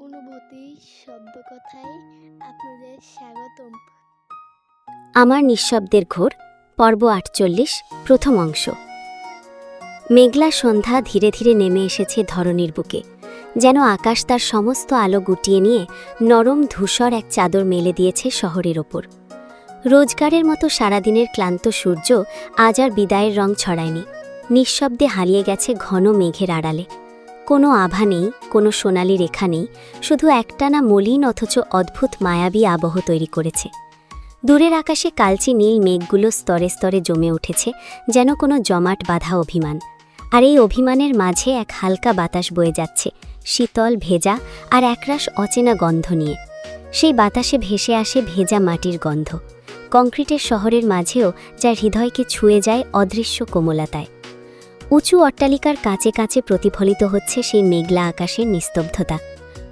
অনুভূতি শব্দকথায় আপনাদের স্বাগতম। আমার নিঃশব্দের ঘোর পর্ব ৪৮ প্রথম অংশ। মেঘলা সন্ধ্যা ধীরে ধীরে নেমে এসেছে ধরণীর বুকে, যেন আকাশ তার সমস্ত আলো গুটিয়ে নিয়ে নরম ধূসর এক চাদর মেলে দিয়েছে শহরের ওপর। রোজগারের মতো সারাদিনের ক্লান্ত সূর্য আজ আর বিদায়ের রং ছড়ায়নি, নিঃশব্দে হারিয়ে গেছে ঘন মেঘের আড়ালে। কোনো আভা নেই, কোনো সোনালি রেখা নেই, শুধু একটানা মলিন অথচ অদ্ভুত মায়াবী আবহ তৈরি করেছে। দূরের আকাশে কালচে নীল মেঘগুলো স্তরে স্তরে জমে উঠেছে, যেন কোনো জমাট বাঁধা অভিমান। আর এই অভিমানের মাঝে এক হালকা বাতাস বয়ে যাচ্ছে, শীতল, ভেজা আর একরাশ অচেনা গন্ধ নিয়ে। সেই বাতাসে ভেসে আসে ভেজা মাটির গন্ধ, কংক্রিটের শহরের মাঝেও যা হৃদয়কে ছুঁয়ে যায় অদৃশ্য কোমলতায়। উঁচু অট্টালিকার কাছে কাছে প্রতিফলিত হচ্ছে সেই মেঘলা আকাশের নিস্তব্ধতা।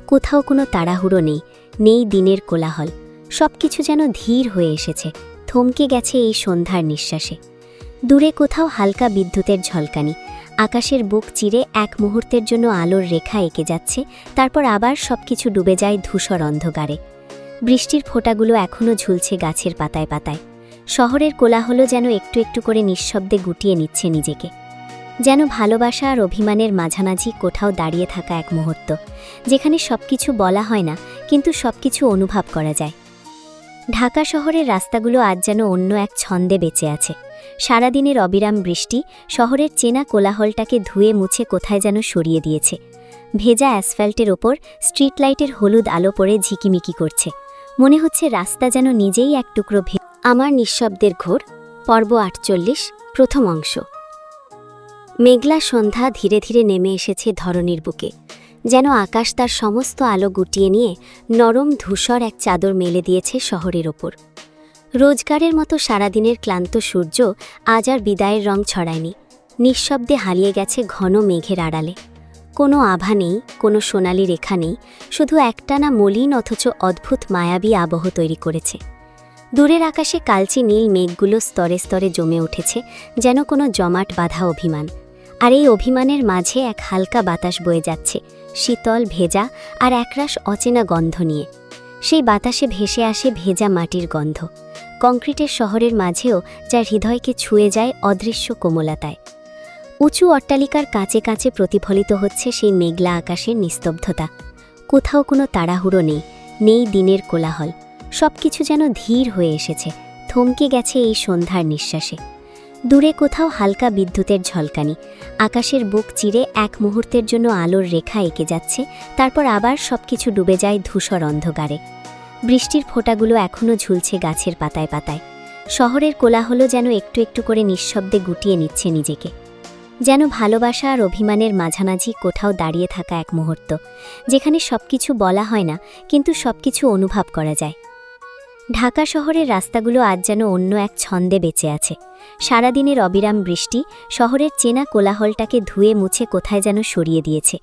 কোথাও কোনো তাড়াহুড়ো নেই, নেই দিনের কোলাহল। সবকিছু যেন ধীর হয়ে এসেছে, থমকে গেছে এই সন্ধ্যার নিঃশ্বাসে। দূরে কোথাও হালকা বিদ্যুতের ঝলকানি, আকাশের বুক চিরে এক মুহূর্তের জন্য আলোর রেখা এঁকে যাচ্ছে, তারপর আবার সবকিছু ডুবে যায় ধূসর অন্ধকারে। বৃষ্টির ফোঁটাগুলো এখনও ঝুলছে গাছের পাতায় পাতায়। শহরের কোলাহল যেন একটু একটু করে নিঃশব্দে গুটিয়ে নিচ্ছে নিজেকে। যেন ভালোবাসা আর অভিমানের মাঝামাঝি কোথাও দাঁড়িয়ে থাকা এক মুহূর্ত, যেখানে সবকিছু বলা হয় না, কিন্তু সবকিছু অনুভব করা যায়। ঢাকা শহরের রাস্তাগুলো আজ যেন অন্য এক ছন্দে বেঁচে আছে। সারাদিনের অবিরাম বৃষ্টি শহরের চেনা কোলাহলটাকে ধুয়ে মুছে কোথায় যেন সরিয়ে দিয়েছে। ভেজা অ্যাসফ্যাল্টের ওপর স্ট্রিট লাইটের হলুদ আলো পড়ে ঝিকিমিকি করছে। মনে হচ্ছে রাস্তা যেন নিজেই এক টুকরো আমার নিঃশব্দের ঘোর পর্ব ৪৮ প্রথম অংশ। মেঘলা সন্ধ্যা ধীরে ধীরে নেমে এসেছে ধরণীর বুকে, যেন আকাশ তার সমস্ত আলো গুটিয়ে নিয়ে নরম ধূসর এক চাদর মেলে দিয়েছে শহরের ওপর। রোজগারের মতো সারাদিনের ক্লান্ত সূর্য আজ আর বিদায়ের রং ছড়ায়নি, নিঃশব্দে হারিয়ে গেছে ঘন মেঘের আড়ালে। কোনো আভা নেই, কোনো সোনালি রেখা নেই, শুধু একটানা মলিন অথচ অদ্ভুত মায়াবী আবহ তৈরি করেছে। দূরের আকাশে কালচে নীল মেঘগুলো স্তরে স্তরে জমে উঠেছে, যেন কোনো জমাট বাঁধা অভিমান। আর এই অভিমানের মাঝে এক হালকা বাতাস বয়ে যাচ্ছে, শীতল, ভেজা আর একরাশ অচেনা গন্ধ নিয়ে। সেই বাতাসে ভেসে আসে ভেজা মাটির গন্ধ, কংক্রিটের শহরের মাঝেও যা হৃদয়কে ছুঁয়ে যায় অদৃশ্য কোমলতায়। উঁচু অট্টালিকার কাছে কাছে প্রতিফলিত হচ্ছে সেই মেঘলা আকাশের নিস্তব্ধতা। কোথাও কোনো তাড়াহুড়ো নেই, নেই দিনের কোলাহল। সবকিছু যেন ধীর হয়ে এসেছে, থমকে গেছে এই সন্ধ্যার নিঃশ্বাসে। দূরে কোথাও হালকা বিদ্যুতের ঝলকানি, আকাশের বুক চিরে এক মুহূর্তের জন্য আলোর রেখা এঁকে যাচ্ছে, তারপর আবার সবকিছু ডুবে যায় ধূসর অন্ধকারে। বৃষ্টির ফোঁটাগুলো এখনও ঝুলছে গাছের পাতায় পাতায়। শহরের কোলাহল যেন একটু একটু করে নিঃশব্দে গুটিয়ে নিচ্ছে নিজেকে। যেন ভালোবাসা আর অভিমানের মাঝামাঝি কোথাও দাঁড়িয়ে থাকা এক মুহূর্ত, যেখানে সবকিছু বলা হয় না, কিন্তু সবকিছু অনুভব করা যায়। ঢাকা শহরের রাস্তাগুলো আজ যেন অন্য এক ছন্দে বেঁচে আছে। সারাদিনের অবিরাম বৃষ্টি শহরের চেনা কোলাহলটাকে ধুয়ে মুছে কোথায় যেন সরিয়ে দিয়েছে।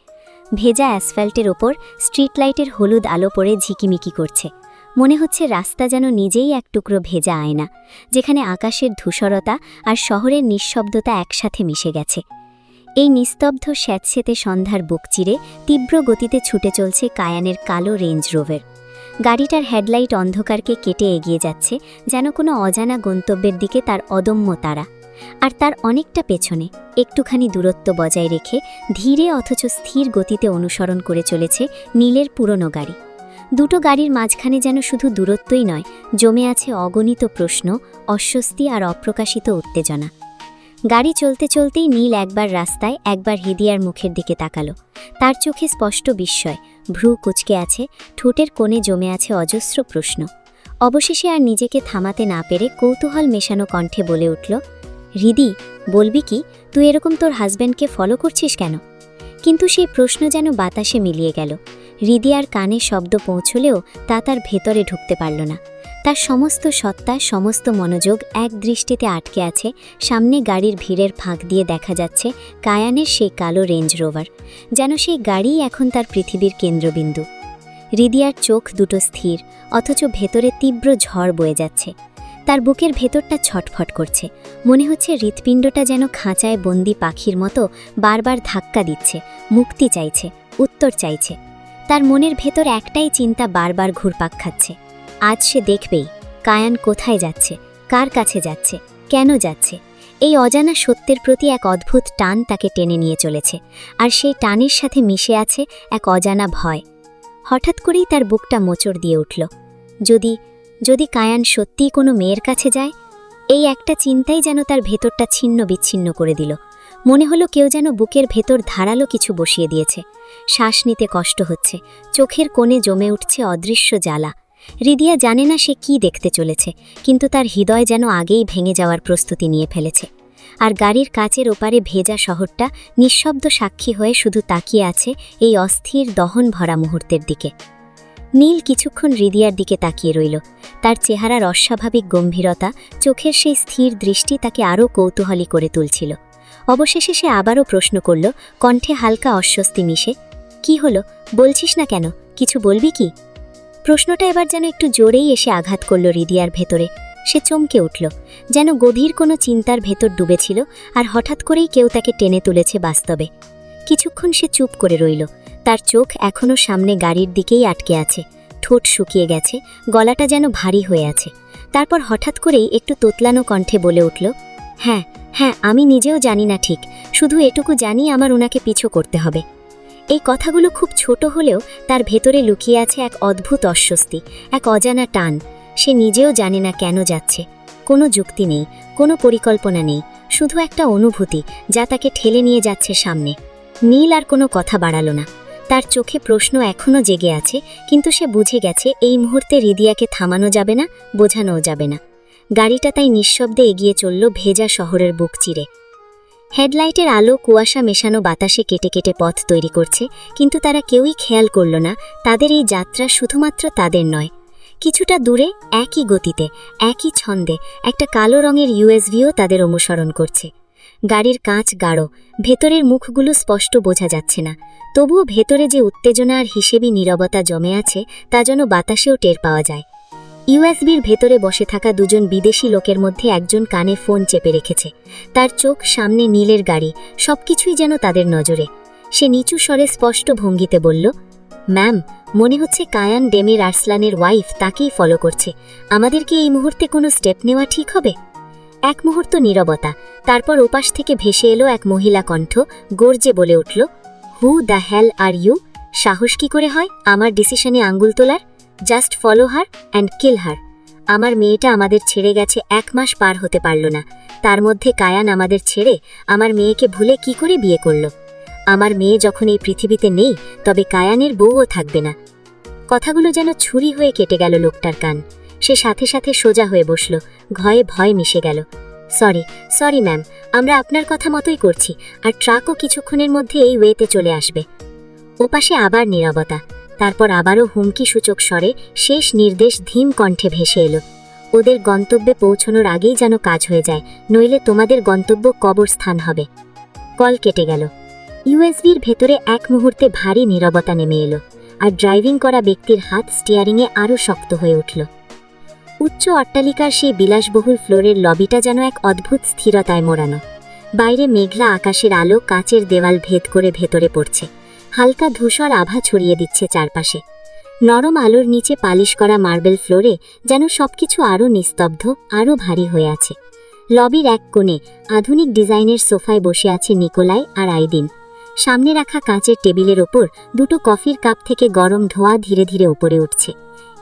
ভেজা অ্যাসফ্যাল্টের ওপর স্ট্রিট লাইটের হলুদ আলো পড়ে ঝিকিমিকি করছে। মনে হচ্ছে রাস্তা যেন নিজেই এক টুকরো ভেজা আয়না, যেখানে আকাশের ধূসরতা আর শহরের নিঃশব্দতা একসাথে মিশে গেছে। এই নিস্তব্ধ স্যাঁতসেঁতে সন্ধ্যার বুক চিরে তীব্র গতিতে ছুটে চলছে কায়ানের কালো রেঞ্জ রোভার। গাড়িটার হেডলাইট অন্ধকারকে কেটে এগিয়ে যাচ্ছে, যেন কোনো অজানা গন্তব্যের দিকে তার অদম্য তাড়া। আর তার অনেকটা পেছনে, একটুখানি দূরত্ব বজায় রেখে ধীরে অথচ স্থির গতিতে অনুসরণ করে চলেছে নীলের পুরনো গাড়ি। দুটো গাড়ির মাঝখানে যেন শুধু দূরত্বই নয়, জমে আছে অগণিত প্রশ্ন, অস্বস্তি আর অপ্রকাশিত উত্তেজনা। গাড়ি চলতে চলতেই নীল একবার রাস্তায়, একবার হিদিয়ার মুখের দিকে তাকালো। তার চোখে স্পষ্ট বিস্ময়, ভ্রু কুঁচকে আছে, ঠোঁটের কোণে জমে আছে অজস্র প্রশ্ন। অবশেষে আর নিজেকে থামাতে না পেরে কৌতূহল মেশানো কণ্ঠে বলে উঠল, হৃদি, বলবি কি, তুই এরকম তোর হাজব্যান্ডকে ফলো করছিস কেন? কিন্তু সেই প্রশ্ন যেন বাতাসে মিলিয়ে গেল। হৃদিয়ার কানে শব্দ পৌঁছলেও তা তার ভেতরে ঢুকতে পারল না। তার সমস্ত সত্তা, সমস্ত মনোযোগ এক দৃষ্টিতে আটকে আছে সামনে গাড়ির ভিড়ের ফাঁক দিয়ে দেখা যাচ্ছে কায়ানের সেই কালো রেঞ্জ রোভার। যেন সেই গাড়িই এখন তার পৃথিবীর কেন্দ্রবিন্দু। হৃদিয়ার চোখ দুটো স্থির, অথচ ভেতরে তীব্র ঝড় বয়ে যাচ্ছে। তার বুকের ভেতরটা ছটফট করছে, মনে হচ্ছে হৃৎপিণ্ডটা যেন খাঁচায় বন্দি পাখির মতো বারবার ধাক্কা দিচ্ছে, মুক্তি চাইছে, উত্তর চাইছে। তার মনের ভেতর একটাই চিন্তা বারবার ঘুরপাক খাচ্ছে। আজ সে দেখবেই কায়ান কোথায় যাচ্ছে, কার কাছে যাচ্ছে, কেন যাচ্ছে। এই অজানা সত্যের প্রতি এক অদ্ভুত টান তাকে টেনে নিয়ে চলেছে, আর সেই টানের সাথে মিশে আছে এক অজানা ভয়। হঠাৎ করেই তার বুকটা মোচড় দিয়ে উঠল। যদি যদি কায়ান সত্যিই কোনো মেয়ের কাছে যায়? এই একটা চিন্তাই যেন তার ভেতরটা ছিন্ন বিচ্ছিন্ন করে দিল। মনে হলো কেউ যেন বুকের ভেতর ধারালো কিছু বসিয়ে দিয়েছে। শ্বাস নিতে কষ্ট হচ্ছে, চোখের কোণে জমে উঠছে অদৃশ্য জ্বালা। রিদিয়া জানে না সে কি দেখতে চলেছে, কিন্তু তার হৃদয় যেন আগেই ভেঙে যাওয়ার প্রস্তুতি নিয়ে ফেলেছে। আর গাড়ির কাচের ওপারে ভেজা শহরটা নিঃশব্দ সাক্ষী হয়ে শুধু তাকিয়ে আছে এই অস্থির দহন ভরা মুহূর্তের দিকে। নীল কিছুক্ষণ রিদিয়ার দিকে তাকিয়ে রইল। তার চেহারার অস্বাভাবিক গম্ভীরতা, চোখের সেই স্থির দৃষ্টি তাকে আরও কৌতূহলী করে তুলছিল। অবশেষে সে আবারও প্রশ্ন করল, কণ্ঠে হালকা অস্বস্তি মিশে, কি হলো, বলছিস না কেন? কিছু বলবি কি? প্রশ্নটা এবার যেন একটু জোরেই এসে আঘাত করল রিদিয়ার ভেতরে। সে চমকে উঠল, যেন গভীর কোনো চিন্তার ভেতর ডুবেছিল, আর হঠাৎ করেই কেউ তাকে টেনে তুলেছে বাস্তবে। কিছুক্ষণ সে চুপ করে রইল। তার চোখ এখনও সামনে গাড়ির দিকেই আটকে আছে, ঠোঁট শুকিয়ে গেছে, গলাটা যেন ভারী হয়ে আছে। তারপর হঠাৎ করেই একটু তোতলানো কণ্ঠে বলে উঠল, হ্যাঁ হ্যাঁ, আমি নিজেও জানি না ঠিক, শুধু এটুকু জানি আমার ওনাকে পিছু করতে হবে। এই কথাগুলো খুব ছোট হলেও তার ভেতরে লুকিয়ে আছে এক অদ্ভুত অস্বস্তি, এক অজানা টান। সে নিজেও জানে না কেন যাচ্ছে। কোনো যুক্তি নেই, কোনো পরিকল্পনা নেই, শুধু একটা অনুভূতি যা তাকে ঠেলে নিয়ে যাচ্ছে সামনে। নীল আর কোনো কথা বাড়াল না। তার চোখে প্রশ্ন এখনও জেগে আছে, কিন্তু সে বুঝে গেছে এই মুহূর্তে রিদিয়াকে থামানো যাবে না, বোঝানোও যাবে না। গাড়িটা তাই নিঃশব্দে এগিয়ে চলল ভেজা শহরের বুক চিরে। হেডলাইটের আলো কুয়াশা মেশানো বাতাসে কেটে কেটে পথ তৈরি করছে, কিন্তু তারা কেউই খেয়াল করল না তাদের এই যাত্রা শুধুমাত্র তাদের নয়। কিছুটা দূরে একই গতিতে, একই ছন্দে একটা কালো রঙের ইউএসভিও তাদের অনুসরণ করছে। গাড়ির কাঁচ গাঢ়, ভেতরের মুখগুলো স্পষ্ট বোঝা যাচ্ছে না, তবুও ভেতরে যে উত্তেজনা আর হিসেবি নীরবতা জমে আছে তা যেন বাতাসেও টের পাওয়া যায়। ইউএসবির ভেতরে বসে থাকা দুজন বিদেশি লোকের মধ্যে একজন কানে ফোন চেপে রেখেছে। তার চোখ সামনে নীলের গাড়ি, সবকিছুই যেন তাদের নজরে। সে নিচু স্বরে স্পষ্ট ভঙ্গিতে বলল, ম্যাম, মনে হচ্ছে কায়ান ডেমির আরসলানের ওয়াইফ তাকেই ফলো করছে। আমাদের কি এই মুহূর্তে কোনো স্টেপ নেওয়া ঠিক হবে? এক মুহূর্ত নীরবতা, তারপর ওপাশ থেকে ভেসে এলো এক মহিলা কণ্ঠ, গর্জে বলে উঠল, who the hell are you? সাহস কি করে হয় আমার ডিসিশনে আঙ্গুল তোলার? Just follow her and kill her. আমার মেয়েটা আমাদের ছেড়ে গেছে, 1 মাস পার হতে পারল না, তার মধ্যে কায়ান আমাদের ছেড়ে আমার মেয়েকে ভুলে কি করে বিয়ে করল? আমার মেয়ে যখন এই পৃথিবীতে নেই, তবে কায়ানের বউও থাকবে না। কথাগুলো যেন ছুরি হয়ে কেটে গেল লোকটার কান। সে সাথে সাথে সোজা হয়ে বসল, ঘয়ে ভয় মিশে গেল। সরি ম্যাম, আমরা আপনার কথা মতোই করছি, আর ট্রাকও কিছুক্ষণের মধ্যে এই ওয়েতে চলে আসবে। ওপাশে আবার নীরবতা, তারপর আবারও হুমকি সূচক স্বরে শেষ নির্দেশ ধীম কণ্ঠে ভেসে এলো, ওদের গন্তব্যে পৌঁছানোর আগেই যেন কাজ হয়ে যায়, নইলে তোমাদের গন্তব্য কবরস্থান হবে। কল কেটে গেল। ইউএসবির ভেতরে এক মুহূর্তে ভারী নীরবতা নেমে এলো, আর ড্রাইভিং করা ব্যক্তির হাত স্টিয়ারিংয়ে আরও শক্ত হয়ে উঠল। উচ্চ অট্টালিকার সেই বিলাসবহুল ফ্লোরের লবিটা যেন এক অদ্ভুত স্থিরতায় মোড়ানো। বাইরে মেঘলা আকাশের আলো কাচের দেওয়াল ভেদ করে ভেতরে পড়ছে, হালকা ধূসর আভা ছড়িয়ে দিচ্ছে চারপাশে। নরম আলোর নিচে পালিশ করা মার্বেল ফ্লোরে যেন সবকিছু আরও নিস্তব্ধ, আরও ভারী হয়ে আছে। লবির এক কোণে আধুনিক ডিজাইনের সোফায় বসে আছে নিকোলাই আর আইদিন। সামনে রাখা কাঁচের টেবিলের ওপর দুটো কফির কাপ থেকে গরম ধোঁয়া ধীরে ধীরে উপরে উঠছে।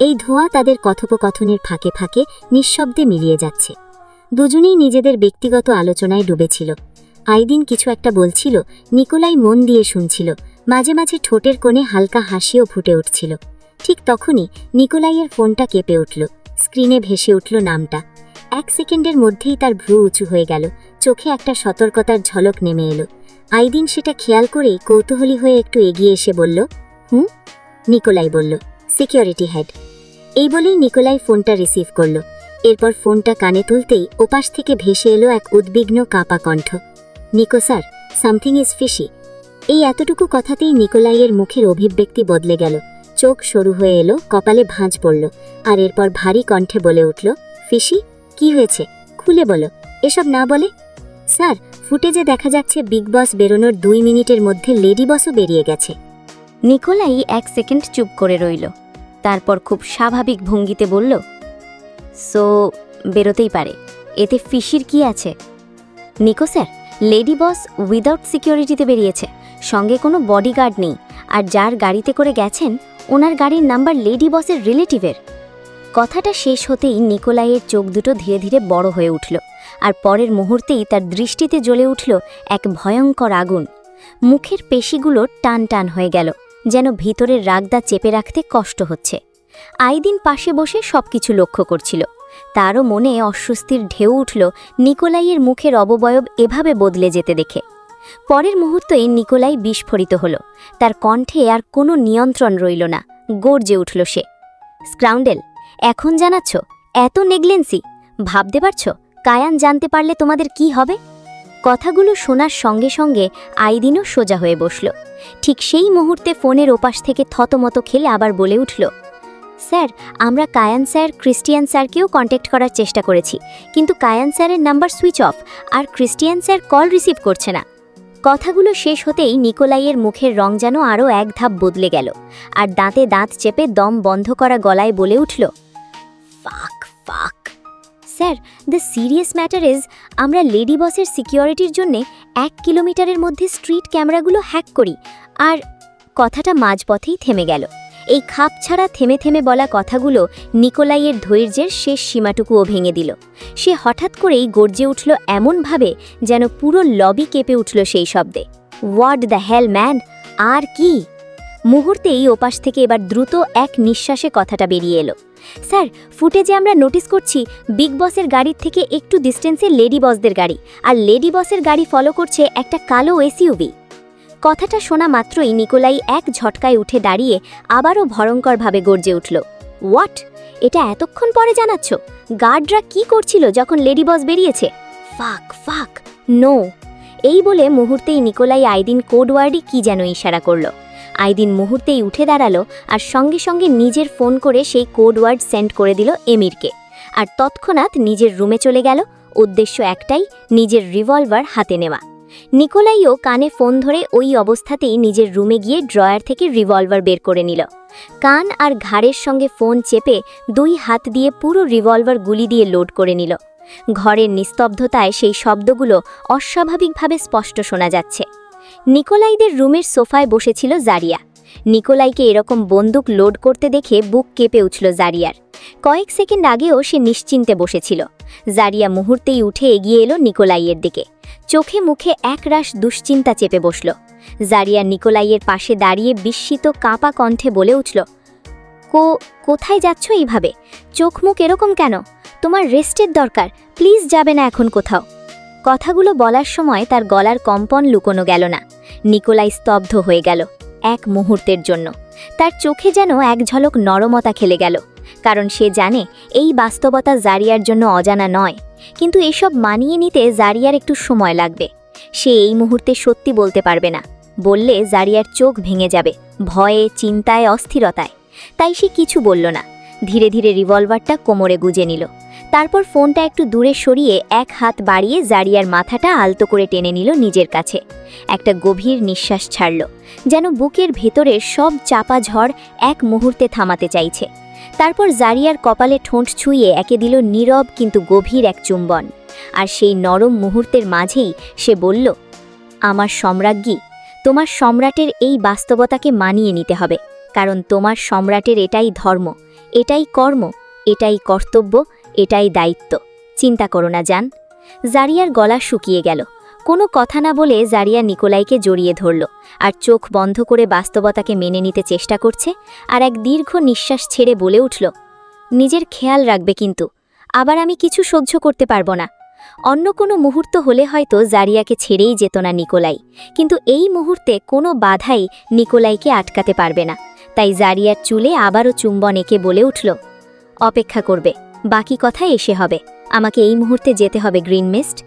এই ধোঁয়া তাদের কথোপকথনের ফাঁকে ফাঁকে নিঃশব্দে মিলিয়ে যাচ্ছে। দুজনেই নিজেদের ব্যক্তিগত আলোচনায় ডুবেছিল। আইদিন কিছু একটা বলছিল, নিকোলাই মন দিয়ে শুনছিল, মাঝে মাঝে ঠোঁটের কোণে হালকা হাসিও ফুটে উঠছিল। ঠিক তখনই নিকোলাইয়ের ফোনটা কেঁপে উঠল, স্ক্রিনে ভেসে উঠল নামটা। 1 সেকেন্ডের মধ্যেই তার ভ্রু উঁচু হয়ে গেল, চোখে একটা সতর্কতার ঝলক নেমে এলো। আইদিন সেটা খেয়াল করেই কৌতূহলী হয়ে একটু এগিয়ে এসে বলল, হুম? নিকোলাই বলল, সিকিউরিটি হেড। এই বলেই নিকোলাই ফোনটা রিসিভ করল। এরপর ফোনটা কানে তুলতেই ওপাশ থেকে ভেসে এলো এক উদ্বিগ্ন কাঁপা কণ্ঠ, Niko sir, something is fishy. এই এতটুকু কথাতেই নিকোলাইয়ের মুখের অভিব্যক্তি বদলে গেল, চোখ সরু হয়ে এলো, কপালে ভাঁজ পড়ল, আর এরপর ভারী কণ্ঠে বলে উঠল, ফিশি? কি হয়েছে, খুলে বলো। এসব না বলে? স্যার, ফুটেজে দেখা যাচ্ছে বিগ বস বেরোনোর 2 মিনিটের মধ্যে লেডি বসও বেরিয়ে গেছে। নিকোলাই 1 সেকেন্ড চুপ করে রইল। তারপর খুব স্বাভাবিক ভঙ্গিতে বলল, সো বেরোতেই পারে, এতে ফিশির কি আছে? নিকো স্যার, লেডি বস উইদাউট সিকিউরিটিতে বেরিয়েছে, সঙ্গে কোনো বডিগার্ড নেই, আর যার গাড়িতে করে গেছেন ওনার গাড়ির নাম্বার লেডি বসের রিলেটিভের। কথাটা শেষ হতেই নিকোলাইয়ের চোখ দুটো ধীরে ধীরে বড় হয়ে উঠল, আর পরের মুহূর্তেই তার দৃষ্টিতে জ্বলে উঠল এক ভয়ঙ্কর আগুন। মুখের পেশিগুলো টান টান হয়ে গেল, যেন ভিতরের রাগদা চেপে রাখতে কষ্ট হচ্ছে। আইদিন পাশে বসে সবকিছু লক্ষ্য করছিল। তারও মনে অস্বস্তির ঢেউ উঠল নিকোলাইয়ের মুখের অবয়ব এভাবে বদলে যেতে দেখে। পরের মুহূর্তেই নিকোলাই বিস্ফোরিত হল। তার কণ্ঠে আর কোনো নিয়ন্ত্রণ রইল না, গর্জে উঠল সে, স্ক্রাউন্ডেল, এখন জানাচ্ছ? এত নেগলেন্সি! ভাবতে পারছ কায়ান জানতে পারলে তোমাদের কি হবে? কথাগুলো শোনার সঙ্গে সঙ্গে আইদিনও সোজা হয়ে বসল। ঠিক সেই মুহূর্তে ফোনের ওপাশ থেকে থতমত খেলে আবার বলে উঠল, স্যার, আমরা কায়ান স্যার, ক্রিস্টিয়ান স্যারকেও কন্ট্যাক্ট করার চেষ্টা করেছি, কিন্তু কায়ান স্যারের নাম্বার সুইচ অফ, আর ক্রিস্টিয়ান স্যার কল রিসিভ করছে না। কথাগুলো শেষ হতেই নিকোলাইয়ের মুখের রং যেন আরও এক ধাপ বদলে গেল, আর দাঁতে দাঁত চেপে দম বন্ধ করা গলায় বলে উঠল, ফাক ফাক sir, the serious matter is, আমরা লেডি বসের সিকিউরিটির জন্যে 1 কিলোমিটারের মধ্যে স্ট্রিট ক্যামেরাগুলো হ্যাক করি। আর কথাটা মাঝপথেই থেমে গেল। এই খাপ ছাড়া থেমে থেমে বলা কথাগুলো নিকোলাইয়ের ধৈর্যের শেষ সীমাটুকুও ভেঙে দিল। সে হঠাৎ করেই গর্জে উঠল এমনভাবে যেন পুরো লবি কেঁপে উঠল সেই শব্দে, হোয়াট দ্য হেল ম্যান! আর কি? মুহূর্তেই ওপাশ থেকে এবার দ্রুত এক নিঃশ্বাসে কথাটা বেরিয়ে এলো, স্যার, ফুটেজে আমরা নোটিস করছি বিগ বসের গাড়ির থেকে একটু ডিস্টেন্সে লেডি বসদের গাড়ি, আর লেডি বসের গাড়ি ফলো করছে একটা কালো এসইউভি। কথাটা শোনা মাত্রই নিকোলাই এক ঝটকায় উঠে দাঁড়িয়ে আবারও ভয়ঙ্করভাবে গর্জে উঠল, হোয়াট? এটা এতক্ষণ পরে জানাচ্ছ? গার্ডরা কি করছিল যখন লেডি বস বেরিয়েছে? ফাক ফাক, নো! এই বলে মুহূর্তেই নিকোলাই আইদিন কোডওয়ার্ডই কি যেন ইশারা করল। আইদিন মুহূর্তেই উঠে দাঁড়ালো আর সঙ্গে সঙ্গে নিজের ফোন করে সেই কোডওয়ার্ড সেন্ড করে দিল এমিরকে, আর তৎক্ষণাৎ নিজের রুমে চলে গেল। উদ্দেশ্য একটাই, নিজের রিভলভার হাতে নেওয়া। নিকোলাইও কানে ফোন ধরে ওই অবস্থাতেই নিজের রুমে গিয়ে ড্রয়ার থেকে রিভলভার বের করে নিল। কান আর ঘাড়ের সঙ্গে ফোন চেপে 2 হাত দিয়ে পুরো রিভলভার গুলি দিয়ে লোড করে নিল। ঘরের নিস্তব্ধতায় সেই শব্দগুলো অস্বাভাবিকভাবে স্পষ্ট শোনা যাচ্ছে। নিকোলাইদের রুমের সোফায় বসেছিল জারিয়া। নিকোলাইকে এরকম বন্দুক লোড করতে দেখে বুক কেঁপে উঠল জারিয়ার। কয়েক সেকেন্ড আগেও সে নিশ্চিন্তে বসেছিল। জারিয়া মুহূর্তেই উঠে এগিয়ে এলো নিকোলাইয়ের দিকে। চোখে মুখে একরাশ দুশ্চিন্তা চেপে বসল। জারিয়া নিকোলাইয়ের পাশে দাঁড়িয়ে বিস্মিত কাঁপা কণ্ঠে বলে উঠল, কোথায় যাচ্ছ এইভাবে? চোখ মুখ এরকম কেন? তোমার রেস্টের দরকার, প্লিজ যাবে না এখন কোথাও। কথাগুলো বলার সময় তার গলার কম্পন লুকোনো গেল না। নিকোলাই স্তব্ধ হয়ে গেল এক মুহূর্তের জন্য। তার চোখে যেন এক ঝলক নরমতা খেলে গেল, কারণ সে জানে এই বাস্তবতা জারিয়ার জন্য অজানা নয়। কিন্তু এসব মানিয়ে নিতে জারিয়ার একটু সময় লাগবে। সে এই মুহূর্তে সত্যি বলতে পারবে না, বললে জারিয়ার চোখ ভেঙে যাবে ভয়ে, চিন্তায়, অস্থিরতায়। তাই সে কিছু বলল না। ধীরে ধীরে রিভলভারটা কোমরে গুজে নিল। তারপর ফোনটা একটু দূরে সরিয়ে এক হাত বাড়িয়ে জারিয়ার মাথাটা আলতো করে টেনে নিল নিজের কাছে। একটা গভীর নিঃশ্বাস ছাড়ল, যেন বুকের ভেতরের সব চাপা ঝড় এক মুহূর্তে থামাতে চাইছে। তারপর জারিয়ার কপালে ঠোঁট ছুঁয়ে একে দিল নীরব কিন্তু গভীর এক চুম্বন। আর সেই নরম মুহূর্তের মাঝেই সে বলল, আমার সম্রাজ্ঞী, তোমার সম্রাটের এই বাস্তবতাকে মানিয়ে নিতে হবে, কারণ তোমার সম্রাটের এটাই ধর্ম, এটাই কর্ম, এটাই কর্তব্য, এটাই দায়িত্ব। চিন্তা করো না জান। জারিয়ার গলা শুকিয়ে গেল। কোনো কথা না বলে জারিয়া নিকোলাইকে জড়িয়ে ধরল আর চোখ বন্ধ করে বাস্তবতাকে মেনে নিতে চেষ্টা করছে। আর এক দীর্ঘ নিঃশ্বাস ছেড়ে বলে উঠল, নিজের খেয়াল রাখবে কিন্তু, আবার আমি কিছু সহ্য করতে পারবো না। অন্য কোনো মুহূর্ত হলে হয়তো জারিয়াকে ছেড়েই যেত না নিকোলাই, কিন্তু এই মুহূর্তে কোনো বাধাই নিকোলাইকে আটকাতে পারবে না। তাই জারিয়ার চুলে আবারও চুম্বন এঁকে বলে উঠল, অপেক্ষা করবে, বাকি কথা এসে হবে, আমাকে এই মুহূর্তে যেতে হবে গ্রিন মিস্ট।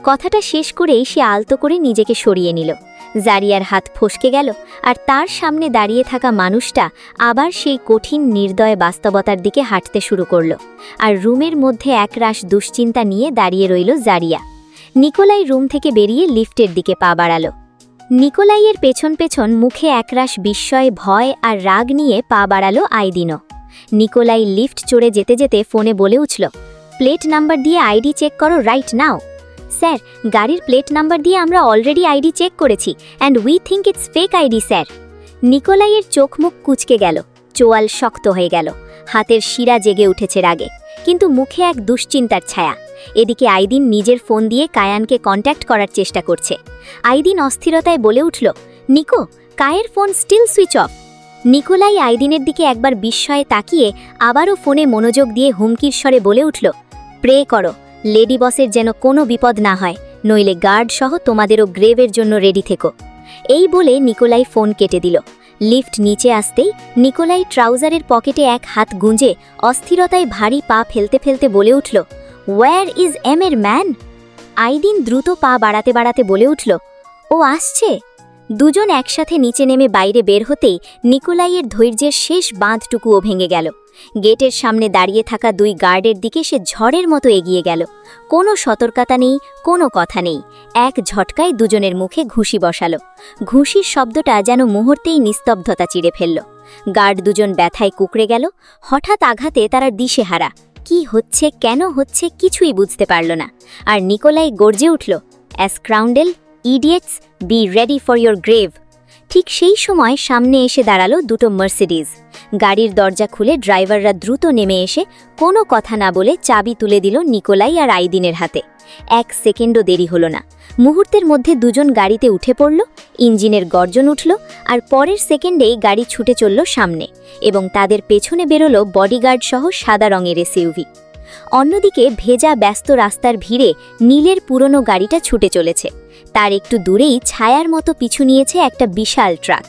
কথাটা শেষ করেই সে আলতো করে নিজেকে সরিয়ে নিল। জারিয়ার হাত ফসকে গেল, আর তার সামনে দাঁড়িয়ে থাকা মানুষটা আবার সেই কঠিন নির্দয় বাস্তবতার দিকে হাঁটতে শুরু করল। আর রুমের মধ্যে একরাশ দুশ্চিন্তা নিয়ে দাঁড়িয়ে রইল জারিয়া। নিকোলাই রুম থেকে বেরিয়ে লিফটের দিকে পা বাড়াল। নিকোলাইয়ের পেছন পেছন মুখে একরাশ বিস্ময়, ভয় আর রাগ নিয়ে পা বাড়ালো আইদিনও। নিকোলাই লিফট চড়ে যেতে যেতে ফোনে বলে উঠল, প্লেট নাম্বার দিয়ে আইডি চেক করো রাইট নাও। স্যার, গাড়ির প্লেট নাম্বার দিয়ে আমরা অলরেডি আইডি চেক করেছি and we think it's fake ID sir. নিকোলাইয়ের চোখ মুখ কুঁচকে গেল, চোয়াল শক্ত হয়ে গেল, হাতের শিরা জেগে উঠেছে রাগে, কিন্তু মুখে এক দুশ্চিন্তার ছায়া। এদিকে আইদিন নিজের ফোন দিয়ে কায়ানকে কন্ট্যাক্ট করার চেষ্টা করছে। আইদিন অস্থিরতায় বলে উঠল, নিকো, কায়ের phone still switch off. Nikolai আইদিনের দিকে একবার বিস্ময়ে তাকিয়ে আবারও ফোনে মনোযোগ দিয়ে হুমকির স্বরে বলে উঠল, প্রে করো লেডি বসের যেন কোনো বিপদ না হয়, নইলে গার্ড সহ তোমাদেরও গ্রেভের জন্য রেডি থেকো। এই বলে নিকোলাই ফোন কেটে দিল। লিফট নিচে আসতেই নিকোলাই ট্রাউজারের পকেটে এক হাত গুঁজে অস্থিরতায় ভারী পা ফেলতে ফেলতে বলে উঠল, ওয়্যার ইজ এমের ম্যান? আইদিন দ্রুত পা বাড়াতে বাড়াতে বলে উঠল, ও আসছে। দুজন একসাথে নিচে নেমে বাইরে বের হতেই নিকোলাইয়ের ধৈর্যের শেষ বাঁধটুকুও ভেঙে গেল। গেটের সামনে দাঁড়িয়ে থাকা দুই গার্ডের দিকে সে ঝড়ের মতো এগিয়ে গেল। কোনো সতর্কতা নেই, কোনো কথা নেই, এক ঝটকায় দুজনের মুখে ঘুষি বসালো। ঘুষির শব্দটা যেন মুহূর্তেই নিস্তব্ধতা চিড়ে ফেলল। গার্ড দুজন ব্যথায় কুকড়ে গেল। হঠাৎ আঘাতে তারা দিশেহারা, কি হচ্ছে কেন হচ্ছে কিছুই বুঝতে পারল না। আর নিকোলাই গর্জে উঠল, scoundrel, idiots, be ready for your grave. ঠিক সেই সময় সামনে এসে দাঁড়ালো দুটো মার্সিডিজ। গাড়ির দরজা খুলে ড্রাইভাররা দ্রুত নেমে এসে কোনো কথা না বলে চাবি তুলে দিল নিকোলাই আর আইদিনের হাতে। এক সেকেন্ডও দেরি হলো না, মুহূর্তের মধ্যে দুজন গাড়িতে উঠে পড়ল। ইঞ্জিনের গর্জন উঠল, আর পরের সেকেন্ডেই গাড়ি ছুটে চলল সামনে, এবং তাদের পেছনে বেরোলো বডিগার্ড সহ সাদা রঙের এসইউভি। অন্যদিকে ভেজা ব্যস্ত রাস্তার ভিড়ে নীলের পুরনো গাড়িটা ছুটে চলেছে। তার একটু দূরেই ছায়ার মতো পিছু নিয়েছে একটা বিশাল ট্রাক।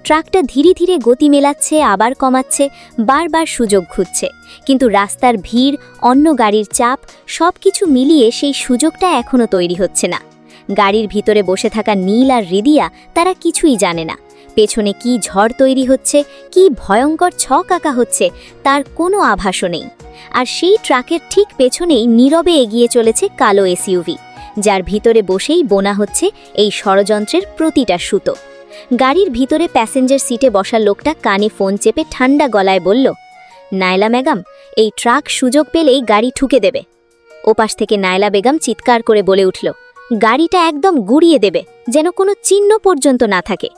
ট্রাকটা ধীরে ধীরে গতি মেলাচ্ছে, আবার কমাচ্ছে, বারবার সুযোগ খুঁজছে, কিন্তু রাস্তার ভিড়, অন্য গাড়ির চাপ সবকিছু মিলিয়ে সেই সুযোগটা এখনও তৈরি হচ্ছে না। গাড়ির ভিতরে বসে থাকা নীল আর রিদিয়া তারা কিছুই জানে না। পেছনে কি ঝড় তৈরি হচ্ছে, কি ভয়ঙ্কর ছক আঁকা হচ্ছে, তার কোনো আভাসও নেই। আর সেই ট্রাকের ঠিক পেছনেই নীরবে এগিয়ে চলেছে কালো এসইউভি, যার ভিতরে বসেই বোনা হচ্ছে এই ষড়যন্ত্রের প্রতিটা সুতো। গাড়ির ভিতরে প্যাসেঞ্জার সিটে বসা লোকটা কানে ফোন চেপে ঠান্ডা গলায় বলল, নায়লা ম্যাডাম, এই ট্রাক সুযোগ পেলেই গাড়ি ঠুকে দেবে। ওপাশ থেকে নায়লা বেগম চিৎকার করে বলে উঠল, গাড়িটা একদম গুড়িয়ে দেবে, যেন কোনো চিহ্ন পর্যন্ত না থাকে।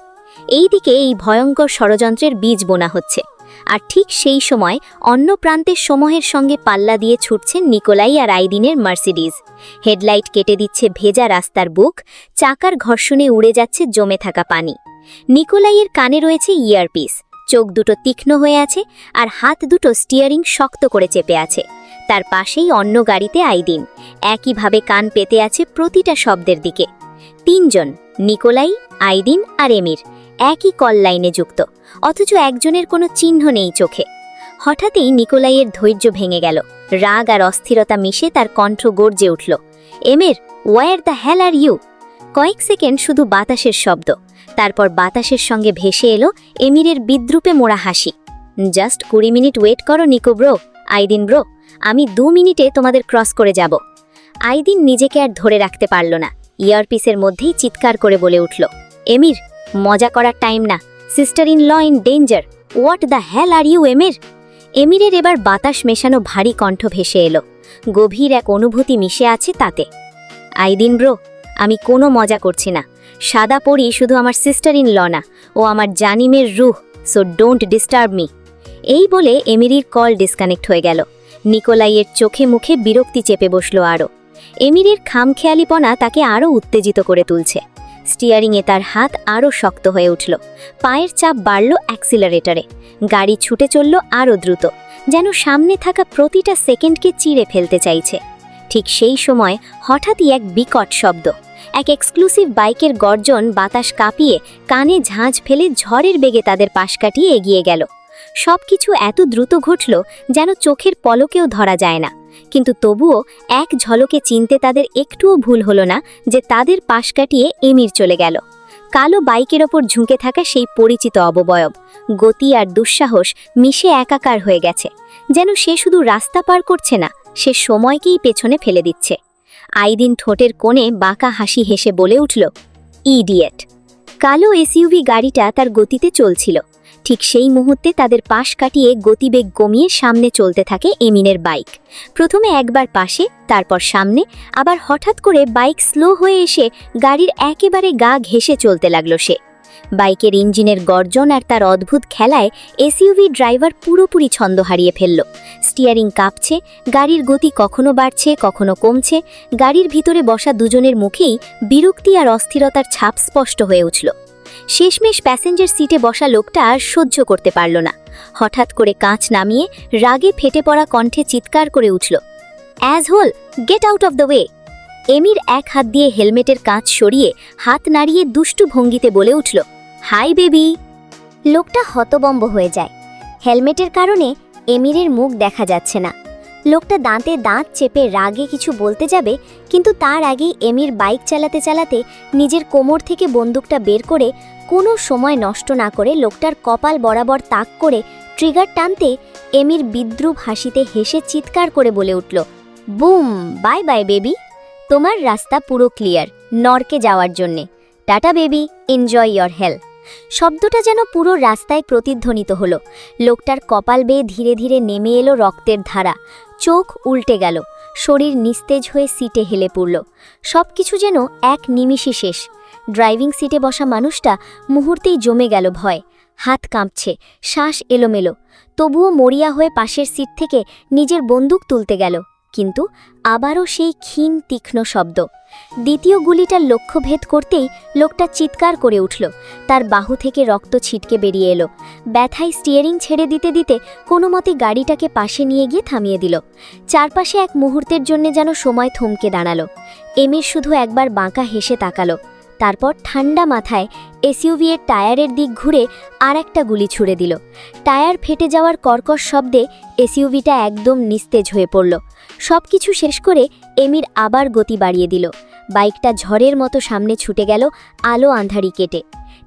এইদিকে এই ভয়ঙ্কর ষড়যন্ত্রের বীজ বোনা হচ্ছে। আর ঠিক সেই সময় অন্য প্রান্তের সমূহের সঙ্গে পাল্লা দিয়ে ছুটছেন নিকোলাই আর আইদিনের মার্সিডিজ। হেডলাইট কেটে দিচ্ছে ভেজা রাস্তার বুক, চাকার ঘর্ষণে উড়ে যাচ্ছে জমে থাকা পানি। নিকোলাইয়ের কানে রয়েছে ইয়ারপিস, চোখ দুটো তীক্ষ্ণ হয়ে আছে, আর হাত দুটো স্টিয়ারিং শক্ত করে চেপে আছে। তার পাশেই অন্য গাড়িতে আইদিন, একইভাবে কান পেতে আছে প্রতিটা শব্দের দিকে। তিনজন, নিকোলাই, আইদিন আর এমির, একই কল লাইনে যুক্ত, অথচ একজনের কোনো চিহ্ন নেই চোখে। হঠাৎই নিকোলাইয়ের ধৈর্য ভেঙে গেল। রাগ আর অস্থিরতা মিশে তার কণ্ঠ গর্জে উঠল, Emir, where the hell are you? কয়েক সেকেন্ড শুধু বাতাসের শব্দ, তারপর বাতাসের সঙ্গে ভেসে এলো এমিরের বিদ্রুপে মোড়া হাসি। জাস্ট 20 মিনিট ওয়েট করো নিকো ব্রো, আইদিন ব্রো, আমি 2 মিনিটে তোমাদের ক্রস করে যাব। আইদিন নিজেকে আর ধরে রাখতে পারল না, ইয়ারপিসের মধ্যেই চিৎকার করে বলে উঠল, এমির, মজা করার টাইম না, sister in law in danger, what the hell are you Emir? এমিরের এবার বাতাস মেশানো ভারী কণ্ঠ ভেসে এলো, গভীর এক অনুভূতি মিশে আছে তাতে। আইদিন ব্রো, আমি কোনো মজা করছি না, সাদা পরি শুধু আমার সিস্টার ইন ল না, ও আমার জানিমের রুহ, সো ডোন্ট ডিস্টার্ব মি। এই বলে এমিরির কল ডিসকানেক্ট হয়ে গেল। নিকোলাইয়ের চোখে মুখে বিরক্তি চেপে বসল আরও। এমিরের খামখেয়ালিপনা তাকে আরও উত্তেজিত করে তুলছে। স্টিয়ারিংয়ে তার হাত আরও শক্ত হয়ে উঠল, পায়ের চাপ বাড়ল অ্যাক্সিলারেটরে। গাড়ি ছুটে চলল আরও দ্রুত, যেন সামনে থাকা প্রতিটা সেকেন্ডকে চিড়ে ফেলতে চাইছে। ঠিক সেই সময় হঠাৎই এক বিকট শব্দ, এক এক্সক্লুসিভ বাইকের গর্জন বাতাস কাঁপিয়ে কানে ঝাঁঝ ফেলে ঝড়ের বেগে তাদের পাশ কাটিয়ে এগিয়ে গেল। সবকিছু এত দ্রুত ঘটল যেন চোখের পলকেও ধরা যায় না, কিন্তু তবুও এক ঝলকে চিনতে তাদের একটুও ভুল হলো না যে তাদের পাশ কাটিয়ে এমির চলে গেল। কালো বাইকের ওপর ঝুঁকে থাকা সেই পরিচিত অবয়ব, গতি আর দুঃসাহস মিশে একাকার হয়ে গেছে, যেন সে শুধু রাস্তা পার করছে না, সে সময়কেই পেছনে ফেলে দিচ্ছে। আইদিন ঠোঁটের কোণে বাঁকা হাসি হেসে বলে উঠল, ইডিয়েট। কালো এসইউভি গাড়িটা তার গতিতে চলছিল। ঠিক সেই মুহূর্তে তাদের পাশ কাটিয়ে গতিবেগ কমিয়ে সামনে চলতে থাকে এমিনের বাইক। প্রথমে একবার পাশে, তারপর সামনে, আবার হঠাৎ করে বাইক স্লো হয়ে এসে গাড়ির একেবারে গা ঘেঁষে চলতে লাগলো সে। বাইকের ইঞ্জিনের গর্জন আর তার অদ্ভুত খেলায় এসইউভি ড্রাইভার পুরোপুরি ছন্দ হারিয়ে ফেলল। স্টিয়ারিং কাঁপছে, গাড়ির গতি কখনো বাড়ছে কখনো কমছে। গাড়ির ভিতরে বসা দুজনের মুখেই বিরক্তি আর অস্থিরতার ছাপ স্পষ্ট হয়ে উঠল। শেষমেশ প্যাসেঞ্জার সিটে বসা লোকটা আর সহ্য করতে পারল না। হঠাৎ করে কাঁচ নামিয়ে রাগে ফেটে পড়া কণ্ঠে চিৎকার করে উঠল, asshole, get out of the way. Emir এক হাত দিয়ে হেলমেটের কাঁচ সরিয়ে হাত নাড়িয়ে দুষ্টু ভঙ্গিতে বলে উঠল, হাই বেবি। লোকটা হতবম্ব হয়ে যায়। হেলমেটের কারণে এমিরের মুখ দেখা যাচ্ছে না। লোকটা দাঁতে দাঁত চেপে রাগে কিছু বলতে যাবে, কিন্তু তার আগেই এমির বাইক চালাতে চালাতে নিজের কোমর থেকে বন্দুকটা বের করে কোনো সময় নষ্ট না করে লোকটার কপাল বরাবর তাক করে ট্রিগার টানতে এমির বিদ্রূপ হাসিতে হেসে চিৎকার করে বলে উঠল, বুম, বাই বাই বেবি, তোমার রাস্তা পুরো ক্লিয়ার নরকে যাওয়ার জন্যে। টাটা বেবি, এনজয় ইয়র হেল। শব্দটা যেন পুরো রাস্তায় প্রতিধ্বনিত হলো। লোকটার কপাল বেয়ে ধীরে ধীরে নেমে এলো রক্তের ধারা। চোখ উল্টে গেল, শরীর নিস্তেজ হয়ে সিটে হেলে পড়ল। সবকিছু যেন এক নিমিষে শেষ। ড্রাইভিং সিটে বসা মানুষটা মুহূর্তেই জমে গেল ভয়। হাত কাঁপছে, শ্বাস এলোমেলো। তবুও মরিয়া হয়ে পাশের সিট থেকে নিজের বন্দুক তুলতে গেল, কিন্তু আবারও সেই ক্ষীণ তীক্ষ্ণ শব্দ। দ্বিতীয় গুলিটার লক্ষ্যভেদ করতেই লোকটা চিৎকার করে উঠল। তার বাহু থেকে রক্ত ছিটকে বেরিয়ে এলো। ব্যথায় স্টিয়ারিং ছেড়ে দিতে দিতে কোনো মতে গাড়িটাকে পাশে নিয়ে গিয়ে থামিয়ে দিল। চারপাশে এক মুহূর্তের জন্য যেন সময় থমকে দাঁড়ালো। এমির শুধু একবার বাঁকা হেসে তাকালো, তারপর ঠান্ডা মাথায় এসইউভি এর টায়ারের দিক ঘুরে আর একটা গুলি ছুড়ে দিল। টায়ার ফেটে যাওয়ার কর্কশ শব্দে এসইউভিটা একদম নিস্তেজ হয়ে পড়ল। সবকিছু শেষ করে এমির আবার গতি বাড়িয়ে দিল। বাইকটা ঝড়ের মতো সামনে ছুটে গেল, আলো আঁধারি কেটে।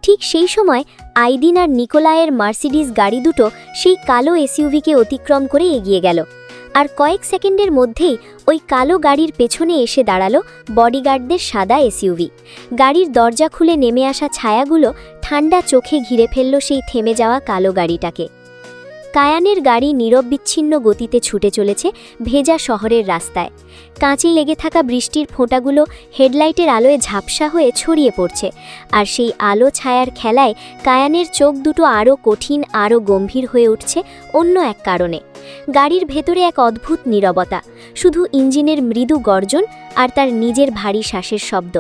ঠিক সেই সময় আইদিন আর নিকোলায়ের মার্সিডিজ গাড়ি দুটো সেই কালো এসইউভিকে অতিক্রম করে এগিয়ে গেল। আর কয়েক সেকেন্ডের মধ্যেই ওই কালো গাড়ির পেছনে এসে দাঁড়ালো বডিগার্ডদের সাদা এসইউভি। গাড়ির দরজা খুলে নেমে আসা ছায়াগুলো ঠান্ডা চোখে ঘিরে ফেলল সেই থেমে যাওয়া কালো গাড়িটাকে। কায়ানের গাড়ি নীরব বিচ্ছিন্ন গতিতে ছুটে চলেছে ভেজা শহরের রাস্তায়। কাঁচে লেগে থাকা বৃষ্টির ফোঁটাগুলো হেডলাইটের আলোয় ঝাপসা হয়ে ছড়িয়ে পড়ছে, আর সেই আলো ছায়ার খেলায় কায়ানের চোখ দুটো আরও কঠিন, আরও গম্ভীর হয়ে উঠছে অন্য এক কারণে। গাড়ির ভেতরে এক অদ্ভুত নীরবতা, শুধু ইঞ্জিনের মৃদু গর্জন আর তার নিজের ভারী শ্বাসের শব্দ।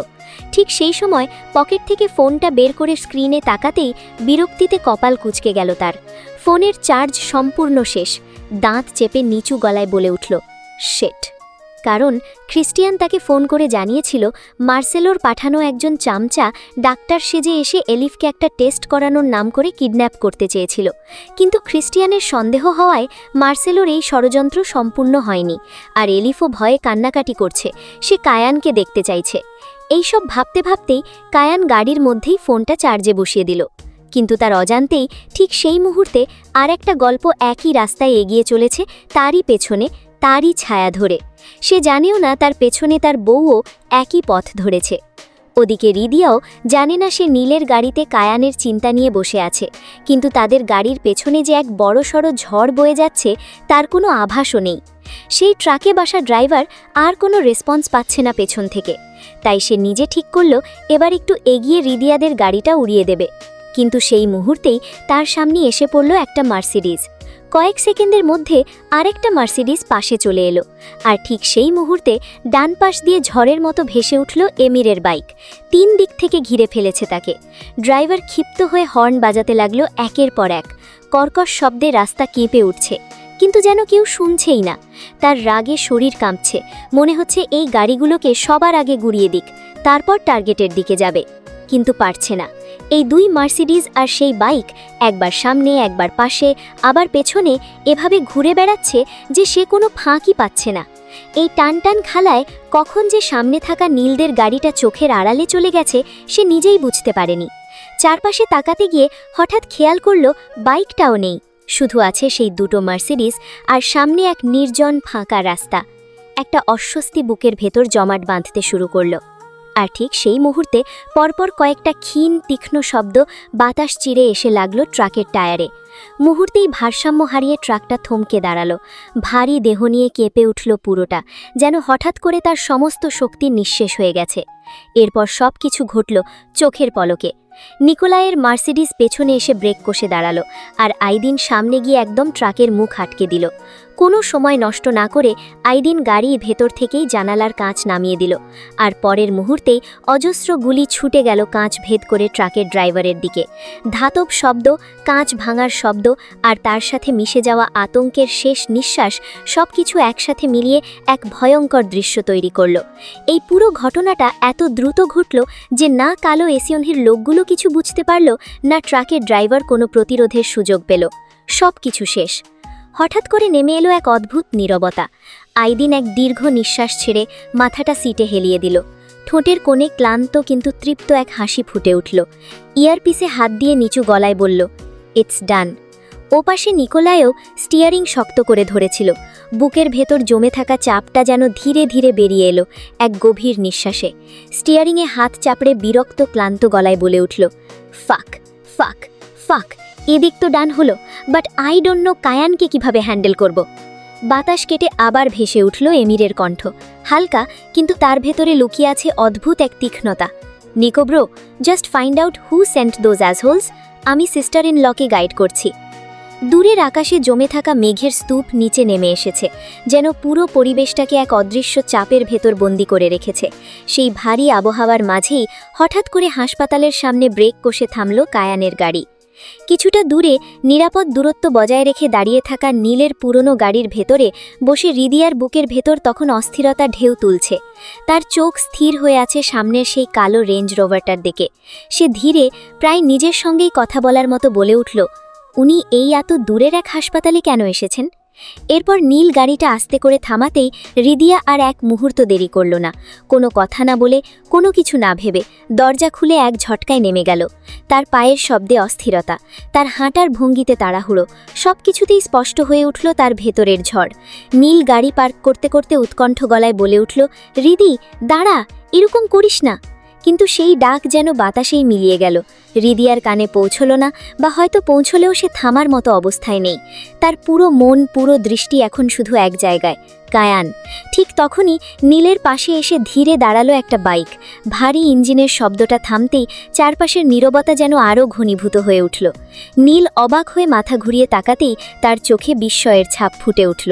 ঠিক সেই সময় পকেট থেকে ফোনটা বের করে স্ক্রিনে তাকাতেই বিরক্তিতে কপাল কুঁচকে গেল তার। ফোনের চার্জ সম্পূর্ণ শেষ। দাঁত চেপে নিচু গলায় বলে উঠল, শেট। কারণ ক্রিস্টিয়ান তাকে ফোন করে জানিয়েছিল মার্সেলোর পাঠানো একজন চামচা ডাক্তার সেজে এসে এলিফকে একটা টেস্ট করানোর নাম করে কিডন্যাপ করতে চেয়েছিল। কিন্তু ক্রিস্টিয়ানের সন্দেহ হওয়ায় মার্সেলোর এই ষড়যন্ত্র সম্পূর্ণ হয়নি, আর এলিফও ভয়ে কান্নাকাটি করছে, সে কায়ানকে দেখতে চাইছে। এইসব ভাবতে ভাবতেই কায়ান গাড়ির মধ্যেই ফোনটা চার্জে বসিয়ে দিল। কিন্তু তার অজান্তেই ঠিক সেই মুহূর্তে আর একটা গল্প একই রাস্তায় এগিয়ে চলেছে, তারই পেছনে, তারই ছায়া ধরে। সে জানেও না তার পেছনে তার বউও একই পথ ধরেছে। ওদিকে রিদিয়াও জানে না সে নীলের গাড়িতে কায়ানের চিন্তা নিয়ে বসে আছে, কিন্তু তাদের গাড়ির পেছনে যে এক বড়সড় ঝড় বয়ে যাচ্ছে তার কোনো আভাসও নেই। সেই ট্রাকে বসা ড্রাইভার আর কোনো রেসপন্স পাচ্ছে না পেছন থেকে, তাই সে নিজে ঠিক করল এবার একটু এগিয়ে রিদিয়াদের গাড়িটা উড়িয়ে দেবে। কিন্তু সেই মুহূর্তেই তার সামনে এসে পড়ল একটা মার্সিডিজ। কয়েক সেকেন্ডের মধ্যে আরেকটা মার্সিডিজ পাশে চলে এলো, আর ঠিক সেই মুহূর্তে ডান পাশ দিয়ে ঝড়ের মতো ভেসে উঠল এমিরের বাইক। 3 দিক থেকে ঘিরে ফেলেছে তাকে। ড্রাইভার ক্ষিপ্ত হয়ে হর্ন বাজাতে লাগলো একের পর এক। কর্কশ শব্দে রাস্তা কেঁপে উঠছে, কিন্তু যেন কেউ শুনছেই না। তার রাগে শরীর কাঁপছে, মনে হচ্ছে এই গাড়িগুলোকে সবার আগে গুড়িয়ে দিক, তারপর টার্গেটের দিকে যাবে। কিন্তু পারছে না। এই 2 মার্সিডিজ আর সেই বাইক একবার সামনে, একবার পাশে, আবার পেছনে এভাবে ঘুরে বেড়াচ্ছে যে সে কোনো ফাঁকই পাচ্ছে না। এই টানটান খালায় কখন যে সামনে থাকা নীলদের গাড়িটা চোখের আড়ালে চলে গেছে সে নিজেই বুঝতে পারেনি। চারপাশে তাকাতে গিয়ে হঠাৎ খেয়াল করল বাইকটাও নেই, শুধু আছে সেই 2টো মার্সিডিজ আর সামনে এক নির্জন ফাঁকা রাস্তা। একটা অস্বস্তি বুকের ভেতর জমাট বাঁধতে শুরু করল। আর ঠিক সেই মুহূর্তে পরপর কয়েকটা ক্ষীণ তীক্ষ্ণ শব্দ বাতাস চিরে এসে লাগলো ট্রাকের টায়ারে। মুহূর্তেই ভারসাম্য হারিয়ে ট্রাকটা থমকে দাঁড়ালো। ভারী দেহ নিয়ে কেঁপে উঠল পুরোটা, যেন হঠাৎ করে তার সমস্ত শক্তি নিঃশেষ হয়ে গেছে। এরপর সব কিছু ঘটল চোখের পলকে। নিকোলাইয়ের মার্সিডিজ পেছনে এসে ব্রেক কষে দাঁড়ালো, আর আইদিন সামনে গিয়ে একদম ট্রাকের মুখ আটকে দিল। কোনো সময় নষ্ট না করে আইদিন গাড়ির ভেতর থেকেই জানালার কাঁচ নামিয়ে দিল, আর পরের মুহূর্তেই অজস্র গুলি ছুটে গেল কাঁচ ভেদ করে ট্রাকের ড্রাইভারের দিকে। ধাতব শব্দ, কাঁচ ভাঙার শব্দ, আর তার সাথে মিশে যাওয়া আতঙ্কের শেষ নিঃশ্বাস সবকিছু একসাথে মিলিয়ে এক ভয়ঙ্কর দৃশ্য তৈরি করল। এই পুরো ঘটনাটা এত দ্রুত ঘটল যে না কালো এসইউভির লোকগুলো কিছু বুঝতে পারল, না ট্রাকের ড্রাইভার কোনো প্রতিরোধের সুযোগ পেল। সব কিছু শেষ। হঠাৎ করে নেমে এলো এক অদ্ভুত নীরবতা। আইদিন এক দীর্ঘ নিঃশ্বাস ছেড়ে মাথাটা সিটে হেলিয়ে দিল। ঠোঁটের কোণে ক্লান্ত কিন্তু তৃপ্ত এক হাসি ফুটে উঠল। ইয়ারপিসে হাত দিয়ে নিচু গলায় বলল, ইটস ডান। ওপাশে নিকোলাইও স্টিয়ারিং শক্ত করে ধরেছিল। বুকের ভেতর জমে থাকা চাপটা যেন ধীরে ধীরে বেরিয়ে এলো এক গভীর নিঃশ্বাসে। স্টিয়ারিংয়ে হাত চাপড়ে বিরক্ত ক্লান্ত গলায় বলে উঠল, ফাক ফাক ফাক। এদিক তো ডান হলো, বাট আই ডোন্ট নো কায়ানকে কিভাবে হ্যান্ডেল করব। বাতাস কেটে আবার ভেসে উঠল এমিরের কণ্ঠ, হালকা কিন্তু তার ভেতরে লুকিয়ে আছে অদ্ভুত এক তীক্ষ্ণতা। Niko bro, just find out who sent those assholes. আমি সিস্টার ইন লকে গাইড করছি। দূরের আকাশে জমে থাকা মেঘের স্তূপ নিচে নেমে এসেছে, যেন পুরো পরিবেশটাকে এক অদৃশ্য চাপের ভেতর বন্দি করে রেখেছে। সেই ভারী আবহাওয়ার মাঝেই হঠাৎ করে হাসপাতালের সামনে ব্রেক কষে থামল কায়ানের গাড়ি। কিছুটা দূরে নিরাপদ দূরত্ব বজায় রেখে দাঁড়িয়ে থাকা নীলের পুরনো গাড়ির ভেতরে বসে রিদিয়ার বুকের ভেতর তখন অস্থিরতা ঢেউ তুলছে। তার চোখ স্থির হয়ে আছে সামনের সেই কালো রেঞ্জ রোভারটার দিকে। সে ধীরে, প্রায় নিজের সঙ্গেই কথা বলার মতো বলে উঠল, উনি এই এত দূরের এক হাসপাতালে কেন এসেছেন? এরপর নীল গাড়িটা আস্তে করে থামাতেই রিদিয়া আর এক মুহূর্ত দেরি করল না। কোনো কথা না বলে, কোনো কিছু না ভেবে দরজা খুলে এক ঝটকায় নেমে গেল। তার পায়ের শব্দে অস্থিরতা, তার হাঁটার ভঙ্গিতে তাড়াহুড়ো, সব কিছুতেই স্পষ্ট হয়ে উঠল তার ভেতরের ঝড়। নীল গাড়ি পার্ক করতে করতে উৎকণ্ঠ গলায় বলে উঠল, রিদি দাঁড়া, এরকম করিস না। কিন্তু সেই ডাক যেন বাতাসেই মিলিয়ে গেল। রিদিয়ার কানে পৌঁছল না, বা হয়তো পৌঁছলেও সে থামার মতো অবস্থায় নেই। তার পুরো মন, পুরো দৃষ্টি এখন শুধু এক জায়গায়, কায়ান। ঠিক তখনই নীলের পাশে এসে ধীরে দাঁড়ালো একটা বাইক। ভারী ইঞ্জিনের শব্দটা থামতেই চারপাশের নীরবতা যেন আরও ঘনীভূত হয়ে উঠল। নীল অবাক হয়ে মাথা ঘুরিয়ে তাকাতেই তার চোখে বিস্ময়ের ছাপ ফুটে উঠল।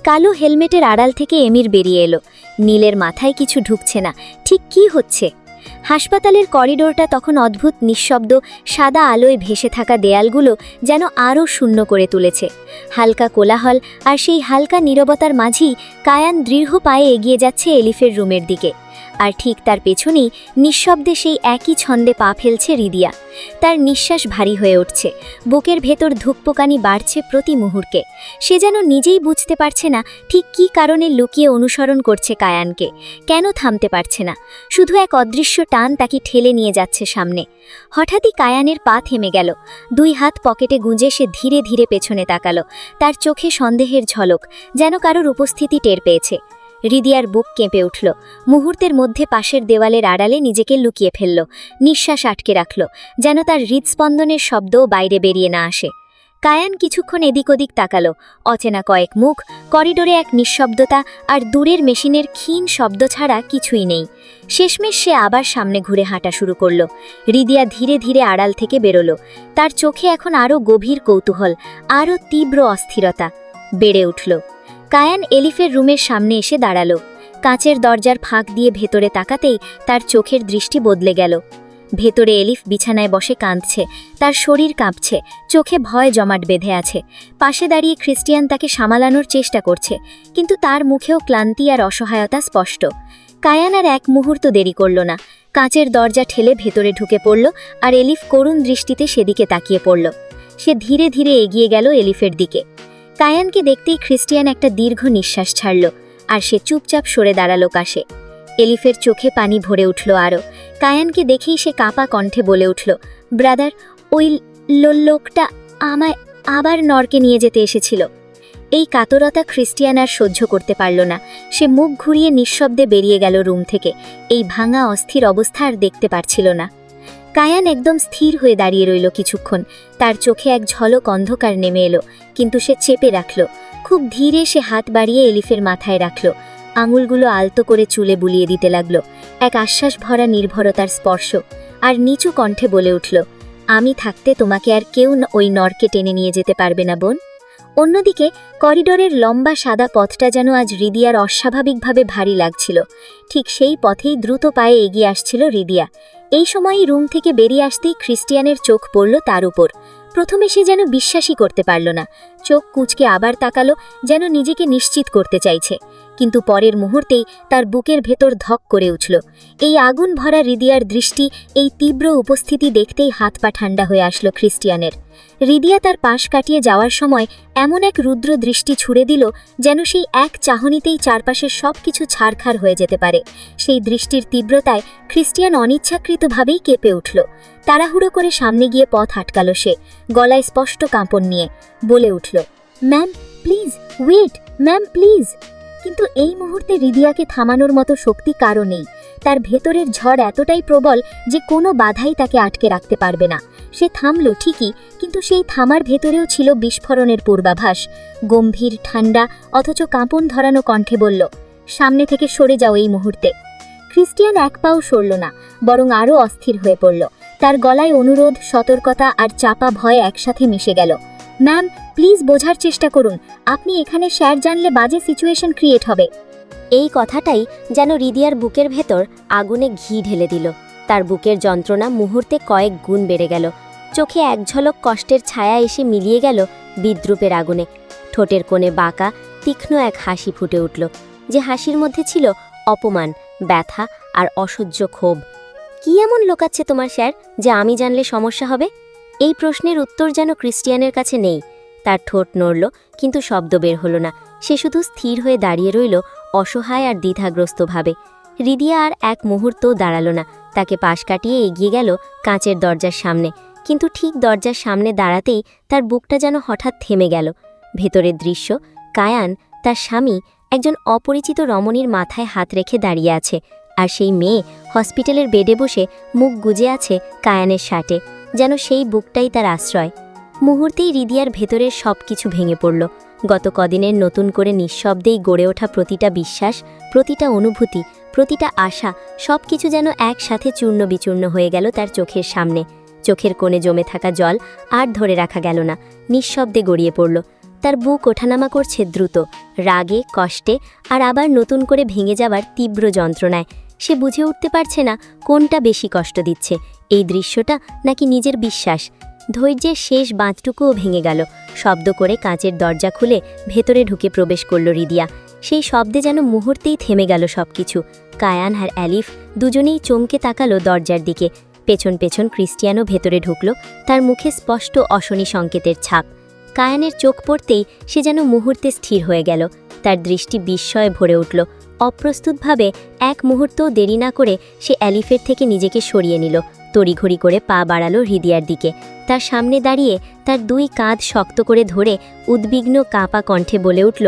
কালো হেলমেটের আড়াল থেকে এমির বেরিয়ে এলো। নীলের মাথায় কিছু ঢুকছে না, ঠিক কী হচ্ছে? হাসপাতালের করিডোরটা তখন অদ্ভুত নিঃশব্দ, সাদা আলোয় ভেসে থাকা দেয়ালগুলো যেন আরও শূন্য করে তুলেছে। হালকা কোলাহল, আর সেই হালকা নীরবতার মাঝেই কায়ান দৃঢ় পায়ে এগিয়ে যাচ্ছে এলিফের রুমের দিকে। আর ঠিক তার পেছনেই নিঃশব্দে সেই একই ছন্দে পা ফেলছে রিদিয়া। তার নিঃশ্বাস ভারী হয়ে উঠছে, বুকের ভেতর ধুকপোকানি বাড়ছে প্রতি মুহূর্তে। সে যেন নিজেই বুঝতে পারছে না ঠিক কী কারণে লুকিয়ে অনুসরণ করছে কায়ানকে, কেন থামতে পারছে না। শুধু এক অদৃশ্য টান তাকে ঠেলে নিয়ে যাচ্ছে সামনে। হঠাৎই কায়ানের পা থেমে গেল। দুই হাত পকেটে গুঁজে সে ধীরে ধীরে পেছনে তাকালো। তার চোখে সন্দেহের ঝলক, যেন কারোর উপস্থিতি টের পেয়েছে। রিদিয়ার বুক কেঁপে উঠল। মুহূর্তের মধ্যে পাশের দেওয়ালের আড়ালে নিজেকে লুকিয়ে ফেলল। নিঃশ্বাস আটকে রাখল, যেন তার হৃদস্পন্দনের শব্দও বাইরে বেরিয়ে না আসে। কায়ান কিছুক্ষণ এদিক ওদিক তাকালো। অচেনা কয়েক মুখ, করিডোরে এক নিঃশব্দতা, আর দূরের মেশিনের ক্ষীণ শব্দ ছাড়া কিছুই নেই। শেষমেশ সে আবার সামনে ঘুরে হাঁটা শুরু করল। রিদিয়া ধীরে ধীরে আড়াল থেকে বেরোলো। তার চোখে এখন আরও গভীর কৌতূহল, আরও তীব্র অস্থিরতা বেড়ে উঠল। কায়ান এলিফের রুমের সামনে এসে দাঁড়ালো। কাঁচের দরজার ফাঁক দিয়ে ভেতরে তাকাতেই তার চোখের দৃষ্টি বদলে গেল। ভেতরে এলিফ বিছানায় বসে কাঁদছে, তার শরীর কাঁপছে, চোখে ভয় জমাট বেঁধে আছে। পাশে দাঁড়িয়ে ক্রিস্টিয়ান তাকে সামালানোর চেষ্টা করছে, কিন্তু তার মুখেও ক্লান্তি আর অসহায়তা স্পষ্ট। কায়ান আর এক মুহূর্ত দেরি করল না। কাঁচের দরজা ঠেলে ভেতরে ঢুকে পড়ল, আর এলিফ করুণ দৃষ্টিতে সেদিকে তাকিয়ে পড়ল। সে ধীরে ধীরে এগিয়ে গেল এলিফের দিকে। কায়ানকে দেখতেই ক্রিস্টিয়ান একটা দীর্ঘ নিঃশ্বাস ছাড়ল, আর সে চুপচাপ সরে দাঁড়ালো কাছে। এলিফের চোখে পানি ভরে উঠল আরও। কায়ানকে দেখেই সে কাঁপা কণ্ঠে বলে উঠল, ব্রাদার, ওই লোকটা আমায় আবার নরকে নিয়ে যেতে এসেছিল। এই কাতরতা ক্রিস্টিয়ান আর সহ্য করতে পারল না। সে মুখ ঘুরিয়ে নিঃশব্দে বেরিয়ে গেল রুম থেকে। এই ভাঙা অস্থির অবস্থা আর দেখতে পারছিল না। কায়ান একদম স্থির হয়ে দাঁড়িয়ে রইল কিছুক্ষণ। তার চোখে এক ঝলক অন্ধকার নেমে এলো, কিন্তু সে চেপে রাখল। খুব ধীরে সে হাত বাড়িয়ে এলিফের মাথায় রাখল। আঙুলগুলো আলতো করে চুলে বুলিয়ে দিতে লাগলো। এক আশ্বাস ভরা নির্ভরতার স্পর্শ। আর নিচু কণ্ঠে বলে উঠল, আমি থাকতে তোমাকে আর কেউ ওই নরকে টেনে নিয়ে যেতে পারবে না বোন। অন্যদিকে করিডোরের লম্বা সাদা পথটা যেন আজ রিদিয়ার অস্বাভাবিকভাবে ভারী লাগছিল। ঠিক সেই পথেই দ্রুত পায়ে এগিয়ে আসছিল রিদিয়া। এই সময়ই রুম থেকে বেরিয়ে আসতেই ক্রিস্টিয়ানের চোখ পড়ল তার উপর। প্রথমে সে যেন বিশ্বাসই করতে পারল না। চোখ কুঁচকে আবার তাকালো, যেন নিজেকে নিশ্চিত করতে চাইছে। কিন্তু পরের মুহূর্তেই তার বুকের ভেতর ধক করে উঠল। এই আগুন ভরা রিদিয়ার দৃষ্টি, এই তীব্র উপস্থিতি দেখতেই হাত পা ঠান্ডা হয়ে আসলো ক্রিস্টিয়ানের। রিদিয়া তার পাশ কাটিয়ে যাওয়ার সময় এমন এক রুদ্র দৃষ্টি ছুড়ে দিল, যেন সেই এক চাহনিতেই চারপাশের সব কিছু ছারখার হয়ে যেতে পারে। সেই দৃষ্টির তীব্রতায় ক্রিস্টিয়ান অনিচ্ছাকৃতভাবেই কেঁপে উঠল। তাড়াহুড়ো করে সামনে গিয়ে পথ আটকাল সে, গলায় স্পষ্ট কাঁপন নিয়ে বলে উঠল, ma'am please wait, ma'am please. কিন্তু এই মুহূর্তে রিদিয়াকে থামানোর মতো শক্তি কারও নেই। তার ভেতরের ঝড় এতটাই প্রবল যে কোনো বাধাই তাকে আটকে রাখতে পারবে না। সে থামল ঠিকই, কিন্তু সেই থামার ভেতরেও ছিল বিস্ফোরণের পূর্বাভাস। গম্ভীর, ঠান্ডা, অথচ কাঁপন ধরানো কণ্ঠে বলল, সামনে থেকে সরে যাও এই মুহূর্তে। ক্রিস্টিয়ান এক পাও সরল না, বরং আরও অস্থির হয়ে পড়ল। তার গলায় অনুরোধ, সতর্কতা আর চাপা ভয় একসাথে মিশে গেল। ম্যাম প্লিজ বোঝার চেষ্টা করুন, আপনি এখানে স্যার জানলে বাজে সিচুয়েশন ক্রিয়েট হবে। এই কথাটাই যেন রিদিয়ার বুকের ভেতর আগুনে ঘি ঢেলে দিল। তার বুকের যন্ত্রণা মুহূর্তে কয়েক গুণ বেড়ে গেল। চোখে এক ঝলক কষ্টের ছায়া এসে মিলিয়ে গেল বিদ্রুপের আগুনে। ঠোঁটের কোণে বাঁকা তীক্ষ্ণ এক হাসি ফুটে উঠল, যে হাসির মধ্যে ছিল অপমান, ব্যথা আর অসহ্য ক্ষোভ। কি এমন লোকাচ্ছে তোমার স্যার, যে আমি জানলে সমস্যা হবে? এই প্রশ্নের উত্তর যেন ক্রিস্টিয়ানের কাছে নেই। তার ঠোঁট নড়ল, কিন্তু শব্দ বের হলো না। সে শুধু স্থির হয়ে দাঁড়িয়ে রইল, অসহায় আর দ্বিধাগ্রস্তভাবে। রিদিয়া আর এক মুহূর্তও দাঁড়ালো না। তাকে পাশ কাটিয়ে এগিয়ে গেল কাঁচের দরজার সামনে। কিন্তু ঠিক দরজার সামনে দাঁড়াতেই তার বুকটা যেন হঠাৎ থেমে গেল। ভেতরের দৃশ্য, কায়ান, তার স্বামী, একজন অপরিচিত রমণীর মাথায় হাত রেখে দাঁড়িয়ে আছে। আর সেই মেয়ে হসপিটালের বেডে বসে মুখ গুজে আছে কায়ানের শার্টে, যেন সেই বুকটাই তার আশ্রয়। মুহূর্তেই রিদিয়ার ভেতরের সব কিছু ভেঙে পড়ল। গত কদিনের নতুন করে নিঃশব্দেই গড়ে ওঠা প্রতিটা বিশ্বাস, প্রতিটা অনুভূতি, প্রতিটা আশা, সব কিছু যেন একসাথে চূর্ণ বিচূর্ণ হয়ে গেল তার চোখের সামনে। চোখের কোণে জমে থাকা জল আর ধরে রাখা গেল না, নিঃশব্দে গড়িয়ে পড়ল। তার বুক ওঠানামা করছে দ্রুত, রাগে, কষ্টে আর আবার নতুন করে ভেঙে যাবার তীব্র যন্ত্রণায়। সে বুঝে উঠতে পারছে না কোনটা বেশি কষ্ট দিচ্ছে, এই দৃশ্যটা নাকি নিজের বিশ্বাস। ধৈর্যের শেষ বাঁধটুকুও ভেঙে গেল। শব্দ করে কাঁচের দরজা খুলে ভেতরে ঢুকে প্রবেশ করল রিদিয়া। সেই শব্দে যেন মুহূর্তেই থেমে গেল সবকিছু। কায়ান আর অ্যালিফ দুজনেই চমকে তাকালো দরজার দিকে। পেছন পেছন ক্রিস্টিয়ানও ভেতরে ঢুকল, তার মুখে স্পষ্ট অশনি সংকেতের ছাপ। কায়ানের চোখ পড়তেই সে যেন মুহূর্তে স্থির হয়ে গেল। তার দৃষ্টি বিস্ময়ে ভরে উঠল। অপ্রস্তুতভাবে এক মুহূর্তও দেরি না করে সে অ্যালিফের থেকে নিজেকে সরিয়ে নিল। তড়িঘড়ি করে পা বাড়ালো রিদিয়ার দিকে। তার সামনে দাঁড়িয়ে তার দুই কাঁধ শক্ত করে ধরে উদ্বিগ্ন কাঁপা কণ্ঠে বলে উঠল,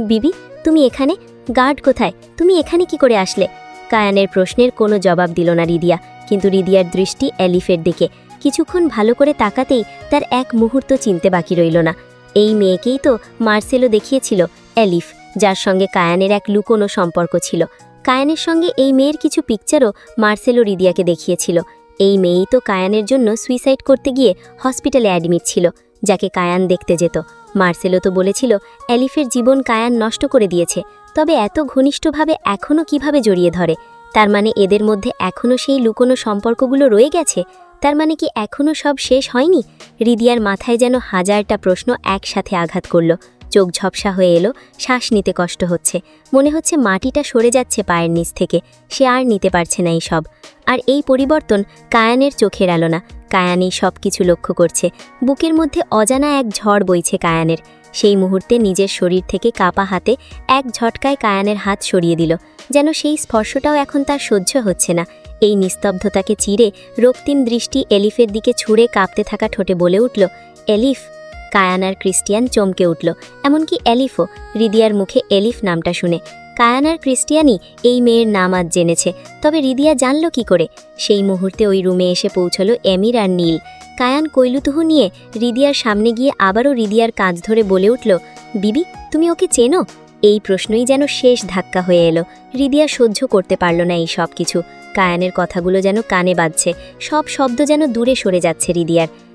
বিবি তুমি এখানে? গার্ড কোথায়? তুমি এখানে কি করে আসলে? কায়ানের প্রশ্নের কোনো জবাব দিল না রিদিয়া, কিন্তু রিদিয়ার দৃষ্টি অ্যালিফের দিকে। কিছুক্ষণ ভালো করে তাকাতেই তার এক মুহূর্ত চিনতে বাকি রইল না। এই মেয়েকেই তো মার্সেলো দেখিয়েছিল, অ্যালিফ, যার সঙ্গে কায়ানের এক লুকোনো সম্পর্ক ছিল। কায়ানের সঙ্গে এই মেয়ের কিছু পিকচারও মার্সেলো রিদিয়াকে দেখিয়েছিল। এই মেয়েই তো কায়ানের জন্য সুইসাইড করতে গিয়ে হসপিটালে অ্যাডমিট ছিল, যাকে কায়ান দেখতে যেত। মার্সেলো তো বলেছিল অ্যালিফের জীবন কায়ান নষ্ট করে দিয়েছে, তবে এত ঘনিষ্ঠভাবে এখনও কিভাবে জড়িয়ে ধরে? তার মানে এদের মধ্যে এখনও সেই লুকোনো সম্পর্কগুলো রয়ে গেছে। তার মানে কি এখনও সব শেষ হয়নি? রিদিয়ার মাথায় যেন হাজারটা প্রশ্ন একসাথে আঘাত করল। চোখ ঝপসা হয়ে এলো, শ্বাস নিতে কষ্ট হচ্ছে। মনে হচ্ছে মাটিটা সরে যাচ্ছে পায়ের নিচ থেকে। সে আর নিতে পারছে না এই সব। আর এই পরিবর্তন কায়ানের চোখে এলো না। কায়ানই সব কিছু লক্ষ্য করছে। বুকের মধ্যে অজানা এক ঝড় বইছে কায়ানের। সেই মুহূর্তে নিজের শরীর থেকে কাপা হাতে এক ঝটকায় কায়ানের হাত সরিয়ে দিল, যেন সেই স্পর্শটাও এখন তার সহ্য হচ্ছে না। এই নিস্তব্ধতাকে চিরে রক্তিম দৃষ্টি এলিফের দিকে ছুঁড়ে কাঁপতে থাকা ঠোঁটে বলে উঠল, এলিফ। কায়ান আর ক্রিস্টিয়ান চমকে উঠল, এমনকি এলিফও, রিদিয়ার মুখে এলিফ নামটা শুনে। কায়ান আর ক্রিস্টিয়ানই এই মেয়ের নাম আজ জেনেছে, তবে রিদিয়া জানল কি করে? সেই মুহূর্তে ওই রুমে এসে পৌঁছল এমির আর নীল। কায়ান কৈলুতুহু নিয়ে রিদিয়ার সামনে গিয়ে আবারও রিদিয়ার কাঁধ ধরে বলে উঠল, বিবি, তুমি ওকে চেনো? এই প্রশ্নই যেন শেষ ধাক্কা হয়ে এলো। রিদিয়া সহ্য করতে পারল না এই সব কিছু। কায়ানের কথাগুলো যেন কানে বাজছে, সব শব্দ যেন দূরে সরে যাচ্ছে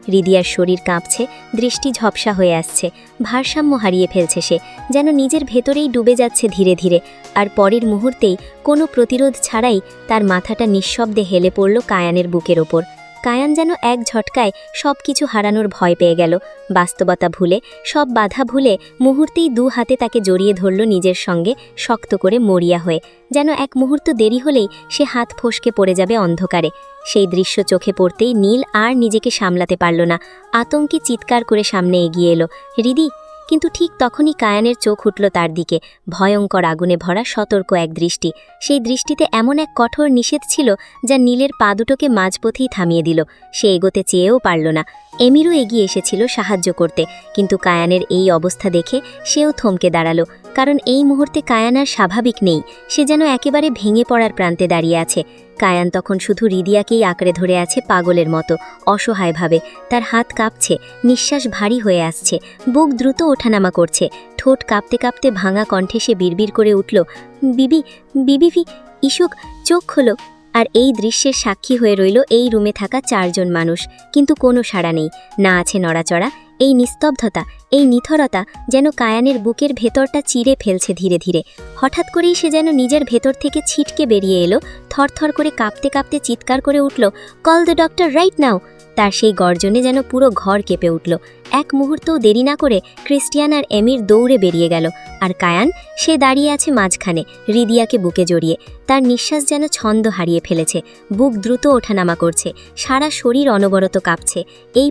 রিদিয়ার শরীর কাঁপছে, দৃষ্টি ঝপসা হয়ে আসছে, ভারসাম্য হারিয়ে ফেলছে সে, যেন নিজের ভেতরেই ডুবে যাচ্ছে ধীরে ধীরে। আর পরের মুহূর্তেই কোনো প্রতিরোধ ছাড়াই তার মাথাটা নিঃশব্দে হেলে পড়ল কায়ানের বুকের ওপর। কায়ান যেন এক ঝটকায় সব কিছু হারানোর ভয় পেয়ে গেল। বাস্তবতা ভুলে, সব বাধা ভুলে মুহূর্তেই দু হাতে তাকে জড়িয়ে ধরল নিজের সঙ্গে, শক্ত করে মরিয়া হয়ে, যেন এক মুহূর্ত দেরি হলেই সে হাত ফসকে পড়ে যাবে অন্ধকারে। সেই দৃশ্য চোখে পড়তেই নীল আর নিজেকে সামলাতে পারল না, আতঙ্কে চিৎকার করে সামনে এগিয়ে এলো, রিদি! কিন্তু ঠিক তখনই কায়ানের চোখ উঠল তার দিকে, ভয়ঙ্কর আগুনে ভরা সতর্ক এক দৃষ্টি। সেই দৃষ্টিতে এমন এক কঠোর নিষেধ ছিল যা নীলের পা দুটোকে মাঝপথেই থামিয়ে দিল। সে এগোতে চেয়েও পারল না। এমিরও এগিয়ে এসেছিল সাহায্য করতে, কিন্তু কায়ানের এই অবস্থা দেখে সেও থমকে দাঁড়ালো, কারণ এই মুহূর্তে কায়ান আর স্বাভাবিক নেই। সে যেন একেবারে ভেঙে পড়ার প্রান্তে দাঁড়িয়ে আছে। কায়ান তখন শুধু রিদিয়াকেই আঁকড়ে ধরে আছে পাগলের মতো, অসহায়ভাবে। তার হাত কাঁপছে, নিঃশ্বাস ভারী হয়ে আসছে, বুক দ্রুত ওঠানামা করছে, ঠোঁট কাঁপতে কাঁপতে ভাঙা কণ্ঠে সে বিড়বিড় করে উঠল, বিবি, বিবি, ইসুক, চোখ খোলো। আর এই দৃশ্যের সাক্ষী হয়ে রইল এই রুমে থাকা 4 জন মানুষ, কিন্তু কোনো সাড়া নেই, না আছে নড়াচড়া। এই নিস্তব্ধতা, এই নিথরতা যেন কায়ানের বুকের ভেতরটা চিরে ফেলছে ধীরে ধীরে। হঠাৎ করেই সে যেন নিজের ভেতর থেকে ছিটকে বেরিয়ে এলো, থরথর করে কাঁপতে কাঁপতে চিৎকার করে উঠল, call the doctor right now! তার সেই গর্জনে যেন পুরো ঘর কেঁপে উঠল। এক মুহূর্তও দেরি না করে ক্রিস্টিয়ান আর এমির দৌড়ে বেরিয়ে গেল, আর কায়ান, সে দাঁড়িয়ে আছে মাঝখানে, রিদিয়াকে বুকে জড়িয়ে। তার নিঃশ্বাস যেন ছন্দ হারিয়ে ফেলেছে, বুক দ্রুত ওঠানামা করছে, সারা শরীর অনবরত কাঁপছে। এই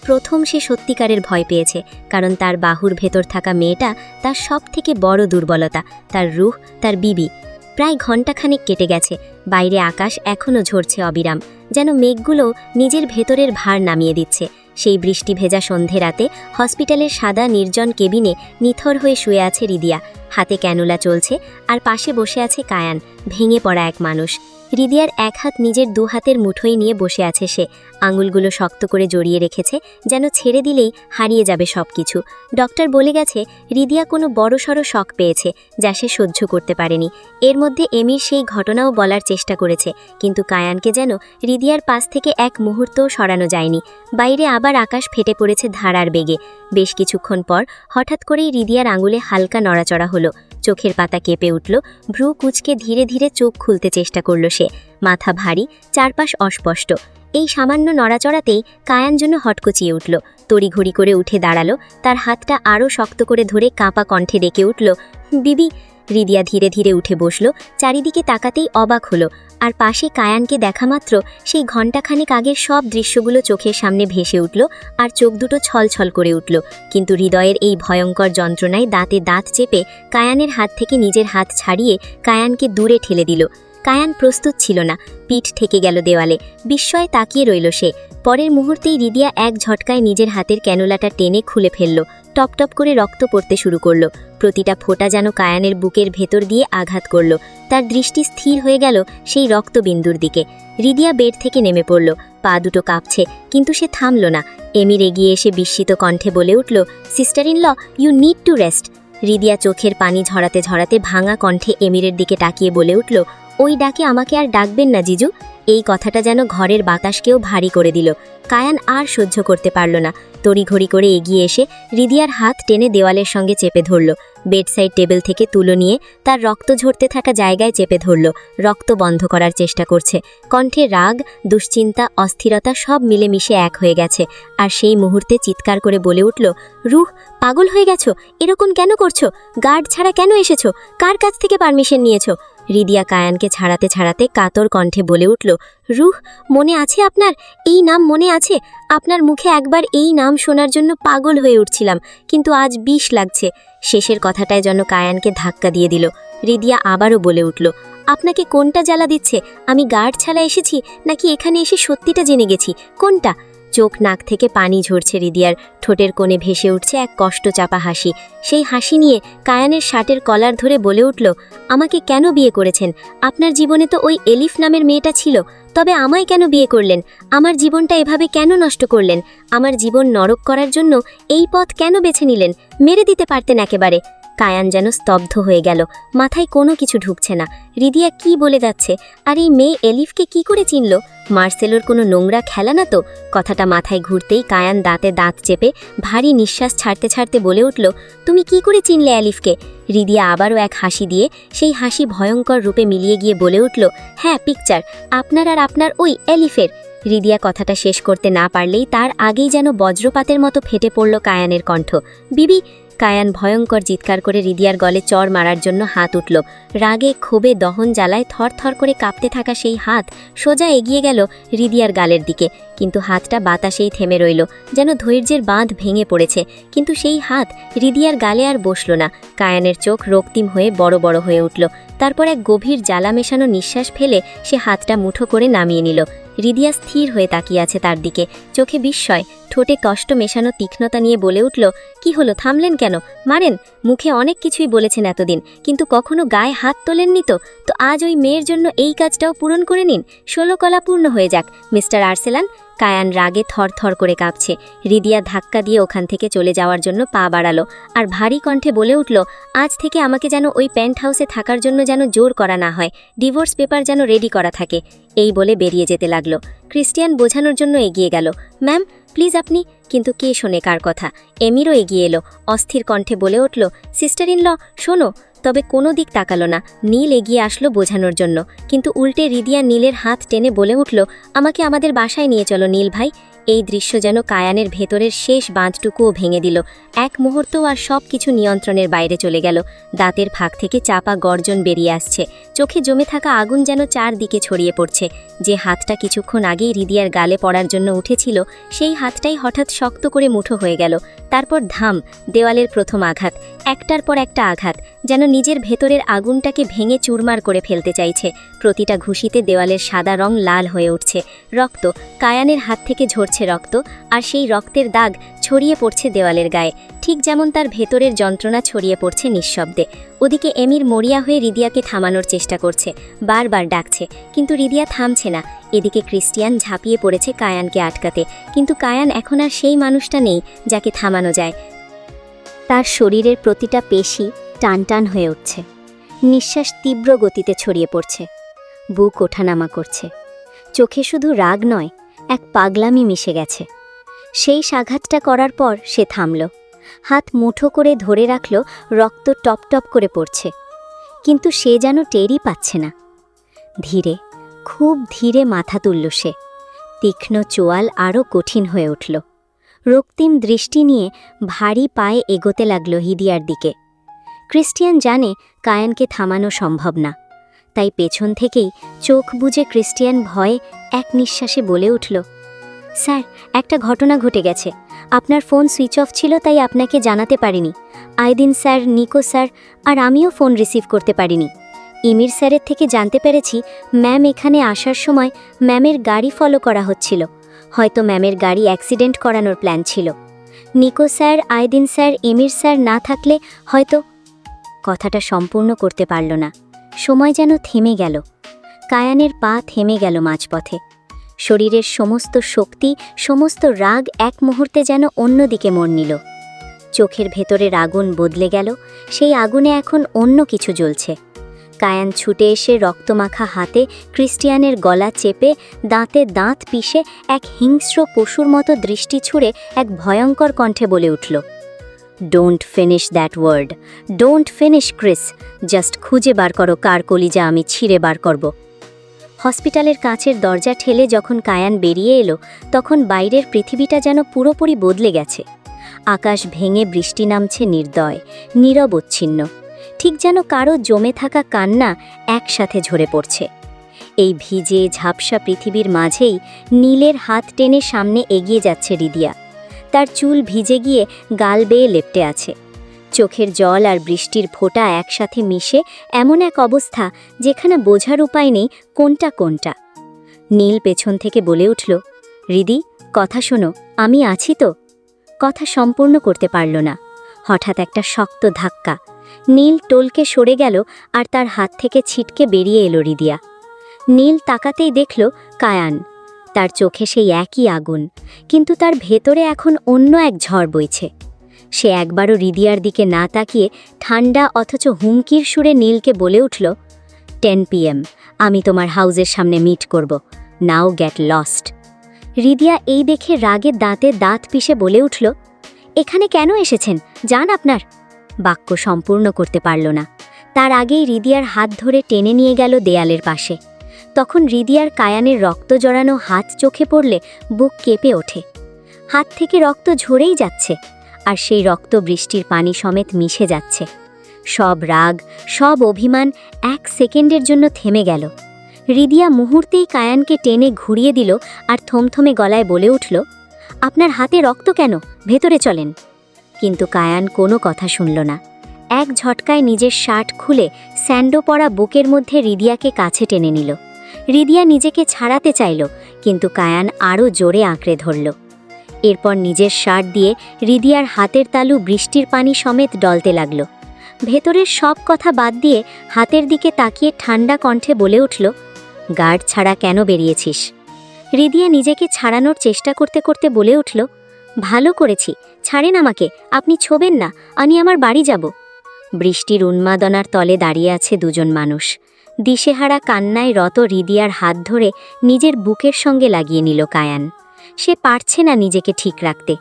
প্রথম সে সত্যিকারের ভয় পেয়েছে, কারণ তার বাহুর ভেতর থাকা মেয়েটা তার সব থেকে বড় দুর্বলতা, তার রুহ, তার বিবি। প্রায় ঘণ্টাখানেক কেটে গেছে, বাইরে আকাশ এখনও ঝরছে অবিরাম, যেন মেঘগুলো নিজের ভেতরের ভার নামিয়ে দিচ্ছে। সেই বৃষ্টি ভেজা সন্ধে রাতে হসপিটালের সাদা নির্জন কেবিনে নিথর হয়ে শুয়ে আছে রিদিয়া, হাতে ক্যানুলা চলছে, আর পাশে বসে আছে কায়ান, ভেঙে পড়া এক মানুষ। রিদিয়ার এক হাত নিজের 2 হাতের মুঠোয় নিয়ে বসে আছে সে, আঙুলগুলো শক্ত করে জড়িয়ে রেখেছে, যেন ছেড়ে দিলেই হারিয়ে যাবে সব কিছু। ডক্টর বলে গেছে রিদিয়া কোনো বড়সড় শক পেয়েছে, যা সে সহ্য করতে পারেনি। এর মধ্যে এমির সেই ঘটনাও বলার চেষ্টা করেছে, কিন্তু কায়ানকে যেন রিদিয়ার পাশ থেকে এক মুহূর্তও সরানো যায়নি। বাইরে আবার আকাশ ফেটে পড়েছে ধারার বেগে। বেশ কিছুক্ষণ পর হঠাৎ করেই রিদিয়ার আঙুলে হালকা নড়াচড়া হলো, চোখের পাতা কেঁপে উঠল, ভ্রু কুঁচকে ধীরে ধীরে চোখ খুলতে চেষ্টা করল সে। মাথা ভারী, চারপাশ অস্পষ্ট। এই সামান্য নড়াচড়াতেই কায়ান যেন হটকচিয়ে উঠল, তড়িঘড়ি করে উঠে দাঁড়ালো, তার হাতটা আরও শক্ত করে ধরে কাঁপা কণ্ঠে ডেকে উঠল, বিবি! রিদিয়া ধীরে ধীরে উঠে বসল, চারিদিকে তাকাতেই অবাক হলো, আর পাশে কায়ানকে দেখা মাত্র সেই ঘণ্টাখানেক আগের সব দৃশ্যগুলো চোখের সামনে ভেসে উঠল, আর চোখ দুটো ছলছল করে উঠল। কিন্তু হৃদয়ের এই ভয়ঙ্কর যন্ত্রণায় দাঁতে দাঁত চেপে কায়ানের হাত থেকে নিজের হাত ছাড়িয়ে কায়ানকে দূরে ঠেলে দিল। কায়ান প্রস্তুত ছিল না, পিঠ ঠেকে গেল দেওয়ালে, বিস্ময়ে তাকিয়ে রইল সে। পরের মুহূর্তেই রিদিয়া এক ঝটকায় নিজের হাতের ক্যানুলাটা টেনে খুলে ফেলল, টপ টপ করে রক্ত পড়তে শুরু করল। প্রতিটা ফোঁটা যেন কায়ানের বুকের ভেতর দিয়ে আঘাত করল। তার দৃষ্টি স্থির হয়ে গেল সেই রক্তবিন্দুর দিকে। রিদিয়া বেড থেকে নেমে পড়ল, পা দুটো কাঁপছে, কিন্তু সে থামল না। এমির এগিয়ে এসে বিস্মিত কণ্ঠে বলে উঠল, sister in law, you need to rest. Ridia চোখের পানি ঝরাতে ঝরাতে ভাঙা কণ্ঠে এমিরের দিকে তাকিয়ে বলে উঠল, ওই ডাকে আমাকে আর ডাকবেন না জিজু। এই কথাটা যেন ঘরের বাতাসকেও ভারী করে দিল। কায়ান আর সহ্য করতে পারল না, তড়িঘড়ি করে এগিয়ে এসে রিদিয়ার হাত টেনে দেওয়ালের সঙ্গে চেপে ধরল। বেডসাইড টেবিল থেকে তুলো নিয়ে তার রক্ত ঝরতে থাকা জায়গায় চেপে ধরল, রক্ত বন্ধ করার চেষ্টা করছে। কণ্ঠে রাগ, দুশ্চিন্তা, অস্থিরতা সব মিলেমিশে এক হয়ে গেছে। আর সেই মুহূর্তে চিৎকার করে বলে উঠল, রুহ, পাগল হয়ে গেছো? এরকম কেন করছো? গার্ড ছাড়া কেন এসেছো? কার কাছ থেকে পারমিশন নিয়েছো? রিদিয়া কায়ানকে ছাড়াতে ছাড়াতে কাতর কণ্ঠে বলে উঠল, রুহ, মনে আছে আপনার? এই নাম মনে আছে? আপনার মুখে একবার এই নাম শোনার জন্য পাগল হয়ে উঠছিলাম, কিন্তু আজ বিষ লাগছে। শেষের কথাটায় যেন কায়ানকে ধাক্কা দিয়ে দিল। রিদিয়া আবারও বলে উঠল, আপনাকে কোনটা জ্বালা দিচ্ছে? আমি গার্ড ছাড়া এসেছি, নাকি এখানে এসে সত্যিটা জেনে গেছি? কোনটা? চোখ নাক থেকে পানি ঝরছে রিদিয়ার, ঠোঁটের কোণে ভেসে উঠছে এক কষ্টচাপা হাসি। সেই হাসি নিয়ে কায়ানের শার্টের কলার ধরে বলে উঠল, আমাকে কেন বিয়ে করেছেন? আপনার জীবনে তো ওই এলিফ নামের মেয়েটা ছিল, তবে আমায় কেন বিয়ে করলেন? আমার জীবনটা এভাবে কেন নষ্ট করলেন? আমার জীবন নরক করার জন্য এই পথ কেন বেছে নিলেন? মেরে দিতে পারতেন একেবারে। কায়ান যেন স্তব্ধ হয়ে গেল, মাথায় কোনো কিছু ঢুকছে না। রিদিয়া কি বলে যাচ্ছে? আর এই মেয়ে এলিফকে কি করে চিনল? মার্সেলোর কোনো নোংরা খেলা না তো? কথাটা মাথায় ঘুরতেই কায়ান দাঁতে দাঁত চেপে ভারী নিঃশ্বাস ছাড়তে ছাড়তে বলে উঠল, তুমি কি করে চিনলে এলিফকে? রিদিয়া আবারও এক হাসি দিয়ে সেই হাসি ভয়ঙ্কর রূপে মিলিয়ে গিয়ে বলে উঠল, হ্যাঁ, পিকচার, আপনার আর আপনার ওই এলিফের। রিদিয়া কথাটা শেষ করতে না পারলেই তার আগেই যেন বজ্রপাতের মতো ফেটে পড়ল কায়ানের কণ্ঠ। বিবি! কায়ান ভয়ঙ্কর চিৎকার করে রিদিয়ার গলে চড় মারার জন্য হাত উঠল। রাগে ক্ষোভে দহন জ্বালায় থরথর করে কাঁপতে থাকা সেই হাত সোজা এগিয়ে গেল রিদিয়ার গালের দিকে, কিন্তু হাতটা বাতাসেই থেমে রইল, যেন ধৈর্যের বাঁধ ভেঙে পড়েছে। কিন্তু সেই হাত রিদিয়ার গালে আর বসল না। কায়ানের চোখ রক্তিম হয়ে বড় বড় হয়ে উঠল। তারপর এক গভীর জ্বালা মেশানো নিঃশ্বাস ফেলে সে হাতটা মুঠো করে নামিয়ে নিল। রিদিয়া স্থির হয়ে তাকিয়ে আছে তার দিকে, চোখে বিস্ময়, ঠোঁটে কষ্ট মেশানো তীক্ষ্ণতা নিয়ে বলে উঠল, কি হলো, থামলেন কেন? মারেন। মুখে অনেক কিছুই বলেছেন এতদিন, কিন্তু কখনো গায়ে হাত তোলেননি তো। তো আজ ওই মেয়ের জন্য এই কাজটাও পূরণ করে নিন। 16 কলা পূর্ণ হয়ে যাক, মিস্টার আর্সেলান। কায়ান রাগে থরথর করে কাঁপছে। রিদিয়া ধাক্কা দিয়ে ওখান থেকে চলে যাওয়ার জন্য পা বাড়ালো আর ভারী কণ্ঠে বলে উঠল, আজ থেকে আমাকে যেন ওই পেন্ট হাউসে থাকার জন্য যেন জোর করা না হয়, ডিভোর্স পেপার যেন রেডি করা থাকে। এই বলে বেরিয়ে যেতে লাগলো। ক্রিস্টিয়ান বোঝানোর জন্য এগিয়ে গেল, ম্যাম প্লিজ আপনি। কিন্তু কে শোনে কার কথা? এমিরও এগিয়ে এলো, অস্থির কণ্ঠে বলে উঠল, সিস্টার ইন ল, শোনো। তবে কোনো দিক তাকালো না। নীল এগিয়ে আসলো বোঝানোর জন্য, কিন্তু উল্টে রিদিয়া নীলের হাত টেনে বলে উঠল, আমাকে আমাদের বাসায় নিয়ে চলো নীল ভাই। এই দৃশ্য যেন কায়ানের ভেতরের শেষ বাঁধটুকুও ভেঙে দিল। এক মুহূর্ত আর সব কিছু নিয়ন্ত্রণের বাইরে চলে গেল। দাঁতের ফাঁক থেকে চাপা গর্জন বেরিয়ে আসছে, চোখে জমে থাকা আগুন যেন চারদিকে ছড়িয়ে পড়ছে। যে হাতটা কিছুক্ষণ আগেই রিদিয়ার গালে পড়ার জন্য উঠেছিল, সেই হাতটাই হঠাৎ শক্ত করে মুঠো হয়ে গেল। তারপর ধাম, দেওয়ালের প্রথম আঘাত, একটার পর একটা আঘাত, যেন নিজের ভেতরের আগুনটাকে ভেঙে চুরমার করে ফেলতে চাইছে। প্রতিটা ঘুষিতে দেওয়ালের সাদা রং লাল হয়ে উঠছে। রক্ত, কায়ানের হাত থেকে ঝরছে রক্ত, আর সেই রক্তের দাগ ছড়িয়ে পড়ছে দেওয়ালের গায়ে, ঠিক যেমন তার ভেতরের যন্ত্রণা ছড়িয়ে পড়ছে নিঃশব্দে। ওদিকে এমির মরিয়া হয়ে রিদিয়াকে থামানোর চেষ্টা করছে, বারবার ডাকছে, কিন্তু রিদিয়া থামছে না। এদিকে ক্রিস্টিয়ান ঝাঁপিয়ে পড়েছে কায়ানকে আটকাতে, কিন্তু কায়ান এখন আর সেই মানুষটা নেই যাকে থামানো যায়। তার শরীরের প্রতিটা পেশি টানটান হয়ে উঠছে, নিঃশ্বাস তীব্র গতিতে ছড়িয়ে পড়ছে, বুক ওঠানামা করছে। চোখে শুধু রাগ নয়, এক পাগলামি মিশে গেছে। সেই সাঘাতটা করার পর সে থামল, হাত মুঠো করে ধরে রাখল, রক্ত টপ টপ করে পড়ছে, কিন্তু সে যেন টেরই পাচ্ছে না। ধীরে, খুব ধীরে মাথা তুলল সে। তীক্ষ্ণ চোয়াল আরও কঠিন হয়ে উঠল। রক্তিম দৃষ্টি নিয়ে ভারী পায়ে এগোতে লাগল হিদিয়ার দিকে। ক্রিস্টিয়ান জানে কায়ানকে থামানো সম্ভব না, তাই পেছন থেকেই চোখ বুজে ক্রিস্টিয়ান ভয়ে এক নিঃশ্বাসে বলে উঠল, স্যার, একটা ঘটনা ঘটে গেছে। আপনার ফোন সুইচ অফ ছিল, তাই আপনাকে জানাতে পারিনি। আইদিন স্যার, নিকো স্যার আর আমিও ফোন রিসিভ করতে পারিনি। ইমির স্যারের থেকে জানতে পেরেছি ম্যাম এখানে আসার সময় ম্যামের গাড়ি ফলো করা হচ্ছিল। হয়তো ম্যামের গাড়ি অ্যাক্সিডেন্ট করানোর প্ল্যান ছিল। Niko sir, Aydin sir, Emir sir না থাকলে হয়তো। কথাটা সম্পূর্ণ করতে পারল না। সময় যেন থেমে গেল। কায়ানের পা থেমে গেল মাঝপথে। শরীরের সমস্ত শক্তি, সমস্ত রাগ এক মুহূর্তে যেন অন্যদিকে মোড় নিল। চোখের ভেতরের আগুন বদলে গেল, সেই আগুনে এখন অন্য কিছু জ্বলছে। কায়ান ছুটে এসে রক্তমাখা হাতে ক্রিস্টিয়ানের গলা চেপে দাঁতে দাঁত পিষে এক হিংস্র পশুর মতো দৃষ্টি ছুঁড়ে এক ভয়ঙ্কর কণ্ঠে বলে উঠল, don't finish that word, don't finish Chris, just খুঁজে বার করো কার কলিজা আমি ছিঁড়ে বার করব। হসপিটালের কাঁচের দরজা ঠেলে যখন কায়ান বেরিয়ে এলো, তখন বাইরের পৃথিবীটা যেন পুরোপুরি বদলে গেছে। আকাশ ভেঙে বৃষ্টি নামছে নির্দয়, নীরবচ্ছিন্ন, ঠিক যেন কারো জমে থাকা কান্না একসাথে ঝরে পড়ছে। এই ভিজে ঝাপসা পৃথিবীর মাঝেই নীলের হাত টেনে সামনে এগিয়ে যাচ্ছে রিদিয়া। তার চুল ভিজে গিয়ে গাল বেয়ে লেপ্টে আছে। চোখের জল আর বৃষ্টির ফোঁটা একসাথে মিশে এমন এক অবস্থা যেখানে বোঝার উপায় নেই কোনটা কোনটা। নীল পেছন থেকে বলে উঠল, রিদি কথা শোনো, আমি আছি তো। কথা সম্পূর্ণ করতে পারল না। হঠাৎ একটা শক্ত ধাক্কা। নীল টলকে সরে গেল আর তার হাত থেকে ছিটকে বেরিয়ে এলো রিদিয়া। নীল তাকাতেই দেখল কায়ান। তার চোখে সেই একই আগুন, কিন্তু তার ভেতরে এখন অন্য এক ঝড় বইছে। সে একবারও রিদিয়ার দিকে না তাকিয়ে ঠান্ডা অথচ হুমকির সুরে নীলকে বলে উঠল, 10 PM, আমি তোমার হাউজের সামনে মিট করব। নাও গেট লস্ট। রিদিয়া এই দেখে রাগে দাঁতে দাঁত পিষে বলে উঠল, এখানে কেন এসেছেন? যান আপনার। বাক্য সম্পূর্ণ করতে পারল না। তার আগেই রিদিয়ার হাত ধরে টেনে নিয়ে গেল দেয়ালের পাশে। তখন রিদিয়ার কায়ানের রক্ত জড়ানো হাত চোখে পড়লে বুক কেঁপে ওঠে। হাত থেকে রক্ত ঝরেই যাচ্ছে, আর সেই রক্ত বৃষ্টির পানি সমেত মিশে যাচ্ছে। সব রাগ, সব অভিমান 1 সেকেন্ডের জন্য থেমে গেল। রিদিয়া মুহূর্তেই কায়ানকে টেনে ঘুরিয়ে দিল আর থমথমে গলায় বলে উঠল, আপনার হাতে রক্ত কেন? ভেতরে চলেন। কিন্তু কায়ান কোনো কথা শুনল না। এক ঝটকায় নিজের শার্ট খুলে স্যান্ডো পরা বুকের মধ্যে রিদিয়াকে কাছে টেনে নিল। রিদিয়া নিজেকে ছাড়াতে চাইল, কিন্তু কায়ান আরও জোরে আঁকড়ে ধরল। এরপর নিজের শার্ট দিয়ে রিদিয়ার হাতের তালু বৃষ্টির পানি সমেত ডলতে লাগল। ভেতরের সব কথা বাদ দিয়ে হাতের দিকে তাকিয়ে ঠান্ডা কণ্ঠে বলে উঠল, গার্ড ছাড়া কেন বেরিয়েছিস? রিদিয়া নিজেকে ছাড়ানোর চেষ্টা করতে করতে বলে উঠল, ভালো করেছি, ছাড়েন আমাকে, আপনি ছোবেন না, আমি আমার বাড়ি যাব। বৃষ্টির উন্মাদনার তলে দাঁড়িয়ে আছে দুজন মানুষ। দিশেহারা কান্নায় রত রিদিয়ার হাত ধরে নিজের বুকের সঙ্গে লাগিয়ে নিল কায়ান। সে পারছে না নিজেকে ঠিক রাখতে।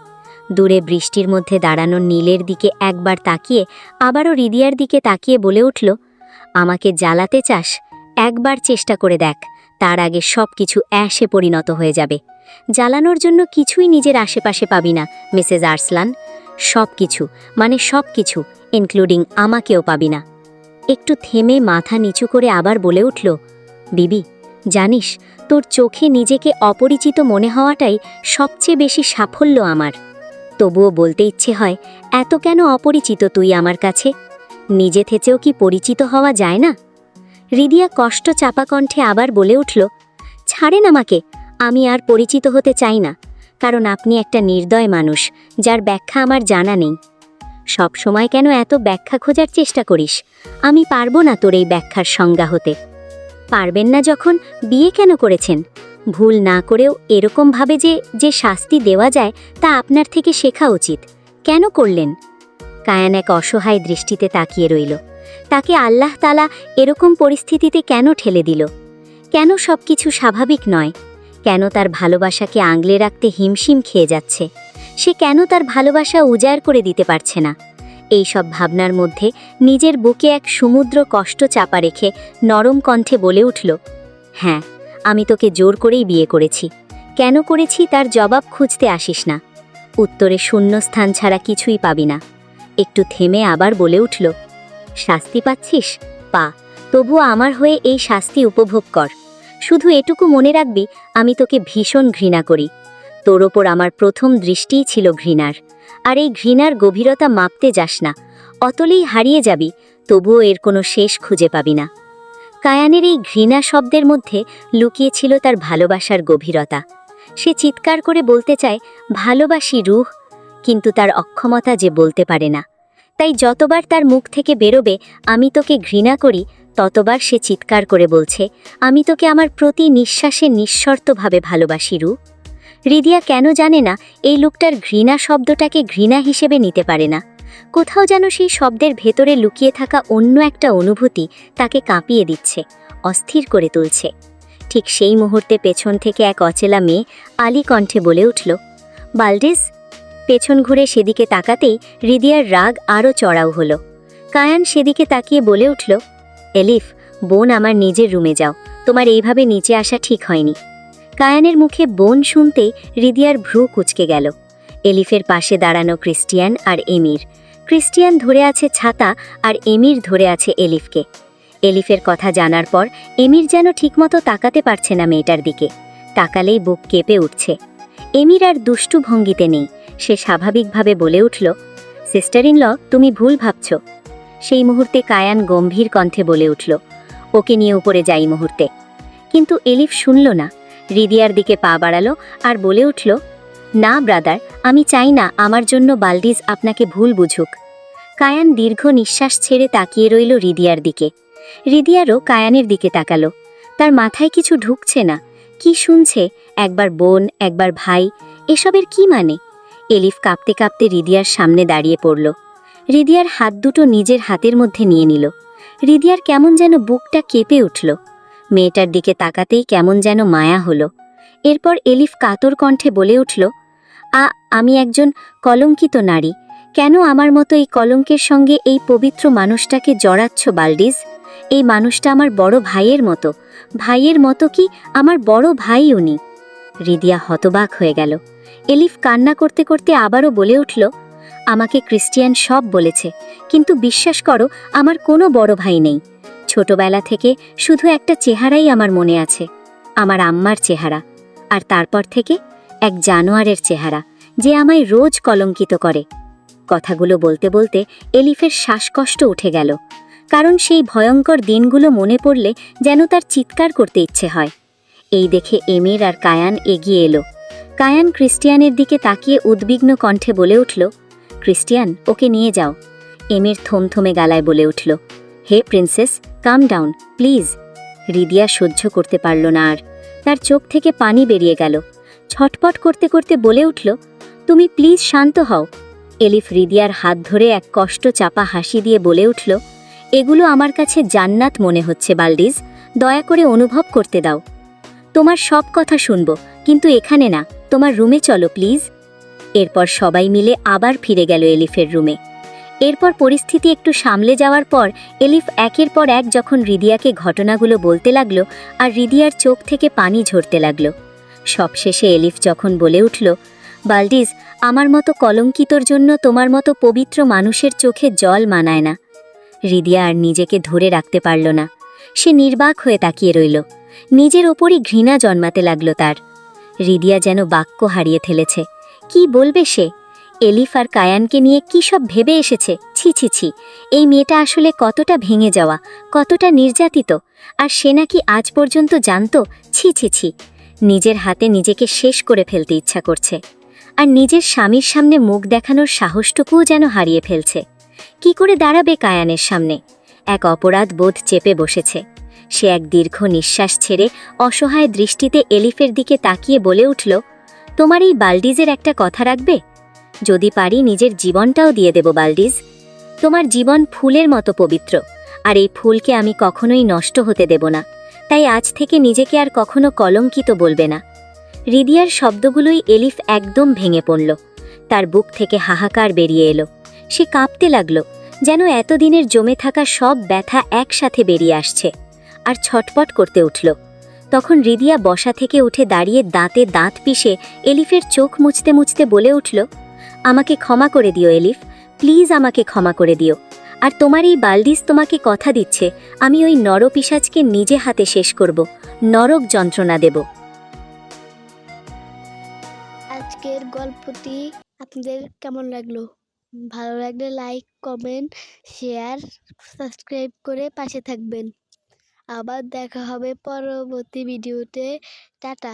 দূরে বৃষ্টির মধ্যে দাঁড়ানো নীলের দিকে একবার তাকিয়ে আবারও রিদিয়ার দিকে তাকিয়ে বলে উঠল, আমাকে জ্বালাতে চাস? একবার চেষ্টা করে দেখ, তার আগে সব কিছু অ্যাশে পরিণত হয়ে যাবে। জ্বালানোর জন্য কিছুই নিজের আশেপাশে পাবি না মিসেস আরসলান। সব কিছু, মানে সব কিছু, ইনক্লুডিং আমাকেও পাবি না। একটু থেমে মাথা নিচু করে আবার বলে উঠল, বিবি, জানিস, তোর চোখে নিজেকে অপরিচিত মনে হওয়াটাই সবচেয়ে বেশি সাফল্য আমার। তবুও বলতে ইচ্ছে হয়, এত কেন অপরিচিত তুই আমার কাছে? নিজে থেকেও কি পরিচিত হওয়া যায় না? রিদিয়া কষ্ট চাপা কণ্ঠে আবার বলে উঠল, ছাড়েন আমাকে, আমি আর পরিচিত হতে চাই না, কারণ আপনি একটা নির্দয় মানুষ, যার ব্যাখ্যা আমার জানা নেই। সব সময় কেন এত ব্যাখ্যা খোঁজার চেষ্টা করিস? আমি পারবো না তোর এই ব্যাখ্যার সংজ্ঞা হতে। পারবেন না যখন বিয়ে কেন করেছেন? ভুল না করেও এরকমভাবে যে শাস্তি দেওয়া যায় তা আপনার থেকে শেখা উচিত। কেন করলেন? কায়ান এক অসহায় দৃষ্টিতে তাকিয়ে রইল। তাকে আল্লাহ তাআলা এরকম পরিস্থিতিতে কেন ঠেলে দিল? কেন সব কিছু স্বাভাবিক নয়? কেন তার ভালোবাসাকে আগলে রাখতে হিমশিম খেয়ে যাচ্ছে? সে কেন তার ভালোবাসা উজাড় করে দিতে পারছে না? এই সব ভাবনার মধ্যে নিজের বুকে এক সমুদ্র কষ্ট চাপা রেখে নরম কণ্ঠে বলে উঠল, হ্যাঁ, আমি তোকে জোর করেই বিয়ে করেছি। কেন করেছি তার জবাব খুঁজতে আসিস না। উত্তরে শূন্যস্থান ছাড়া কিছুই পাবি না। একটু থেমে আবার বলে উঠল, শাস্তি পাচ্ছিস? পা, তবুও আমার হয়ে এই শাস্তি উপভোগ কর। শুধু এটুকু মনে রাখবি, আমি তোকে ভীষণ ঘৃণা করি। তোর ওপর আমার প্রথম দৃষ্টিই ছিল ঘৃণার। আর এই ঘৃণার গভীরতা মাপতে যাস না, অতলেই হারিয়ে যাবি, তবুও এর কোনো শেষ খুঁজে পাবি না। কায়ানের এই ঘৃণা শব্দের মধ্যে লুকিয়ে ছিল তার ভালোবাসার গভীরতা। সে চিৎকার করে বলতে চায়, ভালোবাসি রুহ, কিন্তু তার অক্ষমতা যে বলতে পারে না। তাই যতবার তার মুখ থেকে বেরোবে আমি তোকে ঘৃণা করি, ততবার সে চিৎকার করে বলছে, আমি তোকে আমার প্রতি নিঃশ্বাসে নিঃশর্তভাবে ভালোবাসি রু। রিদিয়া কেন জানে না এই লোকটার ঘৃণা শব্দটাকে ঘৃণা হিসেবে নিতে পারে না। কোথাও যেন সেই শব্দের ভেতরে লুকিয়ে থাকা অন্য একটা অনুভূতি তাকে কাঁপিয়ে দিচ্ছে, অস্থির করে তুলছে। ঠিক সেই মুহূর্তে পেছন থেকে এক অচেলা মেয়ে আলী কণ্ঠে বলে উঠল, বালডিস। পেছন ঘুরে সেদিকে তাকাতেই রিদিয়ার রাগ আরও চড়াও হলো। কায়ান সেদিকে তাকিয়ে বলে উঠল, এলিফ, বোন, আমার নিজের রুমে যাও, তোমার এইভাবে নিচে আসা ঠিক হয়নি। কায়ানের মুখে বোন শুনতেই রিদিয়ার ভ্রু কুঁচকে গেল। এলিফের পাশে দাঁড়ানো ক্রিস্টিয়ান আর এমির। ক্রিস্টিয়ান ধরে আছে ছাতা আর এমির ধরে আছে এলিফকে। এলিফের কথা জানার পর এমির যেন ঠিকমতো তাকাতে পারছে না মেয়েটার দিকে। তাকালেই বুক কেঁপে উঠছে। এমির আর দুষ্টু ভঙ্গিতে নেই। সে স্বাভাবিকভাবে বলে উঠল, সিস্টার ইন ল, তুমি ভুল ভাবছ। সেই মুহূর্তে কায়ান গম্ভীর কণ্ঠে বলে উঠল, ওকে নিয়ে উপরে যাই মুহূর্তে। কিন্তু এলিফ শুনল না। রিদিয়ার দিকে পা বাড়ালো আর বলে উঠল, না ব্রাদার, আমি চাই না আমার জন্য বালডিজ আপনাকে ভুল বুঝুক। কায়ান দীর্ঘ নিঃশ্বাস ছেড়ে তাকিয়ে রইল রিদিয়ার দিকে। রিদিয়ারও কায়ানের দিকে তাকালো। তার মাথায় কিছু ঢুকছে না। কি শুনছে, একবার বোন একবার ভাই, এসবের কি মানে? এলিফ কাঁপতে কাঁপতে রিদিয়ার সামনে দাঁড়িয়ে পড়ল। রিদিয়ার হাত দুটো নিজের হাতের মধ্যে নিয়ে নিল। রিদিয়ার কেমন যেন বুকটা কেঁপে উঠল। মেয়েটার দিকে তাকাতেই কেমন যেন মায়া হলো। এরপর এলিফ কাতর কণ্ঠে বলে উঠল, আমি একজন কলঙ্কিত নারী। কেন আমার মতো এই কলঙ্কের সঙ্গে এই পবিত্র মানুষটাকে জড়াচ্ছ বালডিজ? এই মানুষটা আমার বড় ভাইয়ের মতো। ভাইয়ের মতো কি, আমার বড় ভাই উনি। রিদিয়া হতবাক হয়ে গেল। এলিফ কান্না করতে করতে আবারও বলে উঠল, আমাকে ক্রিস্টিয়ান সব বলেছে, কিন্তু বিশ্বাস করো, আমার কোনো বড় ভাই নেই। ছোটবেলা থেকে শুধু একটা চেহারাই আমার মনে আছে, আমার আম্মার চেহারা। আর তারপর থেকে এক জানোয়ারের চেহারা, যে আমায় রোজ কলঙ্কিত করে। কথাগুলো বলতে বলতে এলিফের শ্বাসকষ্ট উঠে গেল, কারণ সেই ভয়ঙ্কর দিনগুলো মনে পড়লে যেন তার চিৎকার করতে ইচ্ছে হয়। এই দেখে এমির আর কায়ান এগিয়ে এলো। কায়ান ক্রিস্টিয়ানের দিকে তাকিয়ে উদ্বিগ্ন কণ্ঠে বলে উঠল, ক্রিস্টিয়ান, ওকে নিয়ে যাও। এমির থমথমে গালায় বলে উঠল, হে princess, come down please. Ridiya সহ্য করতে পারল না আর। তার চোখ থেকে পানি বেরিয়ে গেল। ছটপট করতে করতে বলে উঠল, তুমি প্লিজ শান্ত হও। এলিফ রিদিয়ার হাত ধরে এক কষ্ট চাপা হাসি দিয়ে বলে উঠল, এগুলো আমার কাছে জান্নাত মনে হচ্ছে বালডিজ, দয়া করে অনুভব করতে দাও। তোমার সব কথা শুনব, কিন্তু এখানে না, তোমার রুমে চলো প্লিজ। এরপর সবাই মিলে আবার ফিরে গেল এলিফের রুমে। এরপর পরিস্থিতি একটু সামলে যাওয়ার পর এলিফ একের পর এক যখন রিদিয়াকে ঘটনাগুলো বলতে লাগলো, আর রিদিয়ার চোখ থেকে পানি ঝরতে লাগলো। সবশেষে এলিফ যখন বলে উঠল, বালডিজ, আমার মতো কলঙ্কিতর জন্য তোমার মতো পবিত্র মানুষের চোখে জল মানায় না। রিদিয়া আর নিজেকে ধরে রাখতে পারল না। সে নির্বাক হয়ে তাকিয়ে রইল। নিজের ওপরই ঘৃণা জন্মাতে লাগলো তার। রিদিয়া যেন বাক্য হারিয়ে ফেলেছে। কি বলবে সে? এলিফ আর কায়ানকে নিয়ে কী সব ভেবে এসেছে। ছি ছি ছি, এই মেয়েটা আসলে কতটা ভেঙে যাওয়া, কতটা নির্যাতিত, আর সে নাকি আজ পর্যন্ত জানত। ছি ছি ছি, নিজের হাতে নিজেকে শেষ করে ফেলতে ইচ্ছা করছে, আর নিজের স্বামীর সামনে মুখ দেখানোর সাহসটুকুও যেন হারিয়ে ফেলছে। কি করে দাঁড়াবে কায়ানের সামনে? এক অপরাধ বোধ চেপে বসেছে। সে এক দীর্ঘ নিঃশ্বাস ছেড়ে অসহায় দৃষ্টিতে এলিফের দিকে তাকিয়ে বলে উঠল, তোমার এই বালডিজের একটা কথা রাখবে? যদি পারি নিজের জীবনটাও দিয়ে দেব বালডিজ। তোমার জীবন ফুলের মতো পবিত্র, আর এই ফুলকে আমি কখনোই নষ্ট হতে দেব না। তাই আজ থেকে নিজেকে আর কখনো কলঙ্কিত বলবে না। রিদিয়ার শব্দগুলোই এলিফ একদম ভেঙে পড়ল। তার বুক থেকে হাহাকার বেরিয়ে এলো। সে কাঁপতে লাগলো, যেন এতদিনের জমে থাকা সব ব্যথা একসাথে বেরিয়ে আসছে, আর ছটপট করতে উঠল। তখন রিদিয়া বসা থেকে উঠে দাঁড়িয়ে দাঁতে দাঁত পিষে এলিফের চোখ মুছতে মুছতে বলে উঠল, আমাকে ক্ষমা করে দিও এলিফ, প্লিজ আমাকে ক্ষমা করে দিও। আর তোমার এই বালডিজ তোমাকে কথা দিচ্ছে, আমি ওই নরপিশাচকে নিজে হাতে শেষ করব, নরক যন্ত্রণা দেব। আজকের গল্পটি আপনাদের কেমন লাগলো? ভালো লাগলে লাইক, কমেন্ট, শেয়ার, সাবস্ক্রাইব করে পাশে থাকবেন। আবার দেখা হবে পরবর্তী ভিডিওতে। টাটা।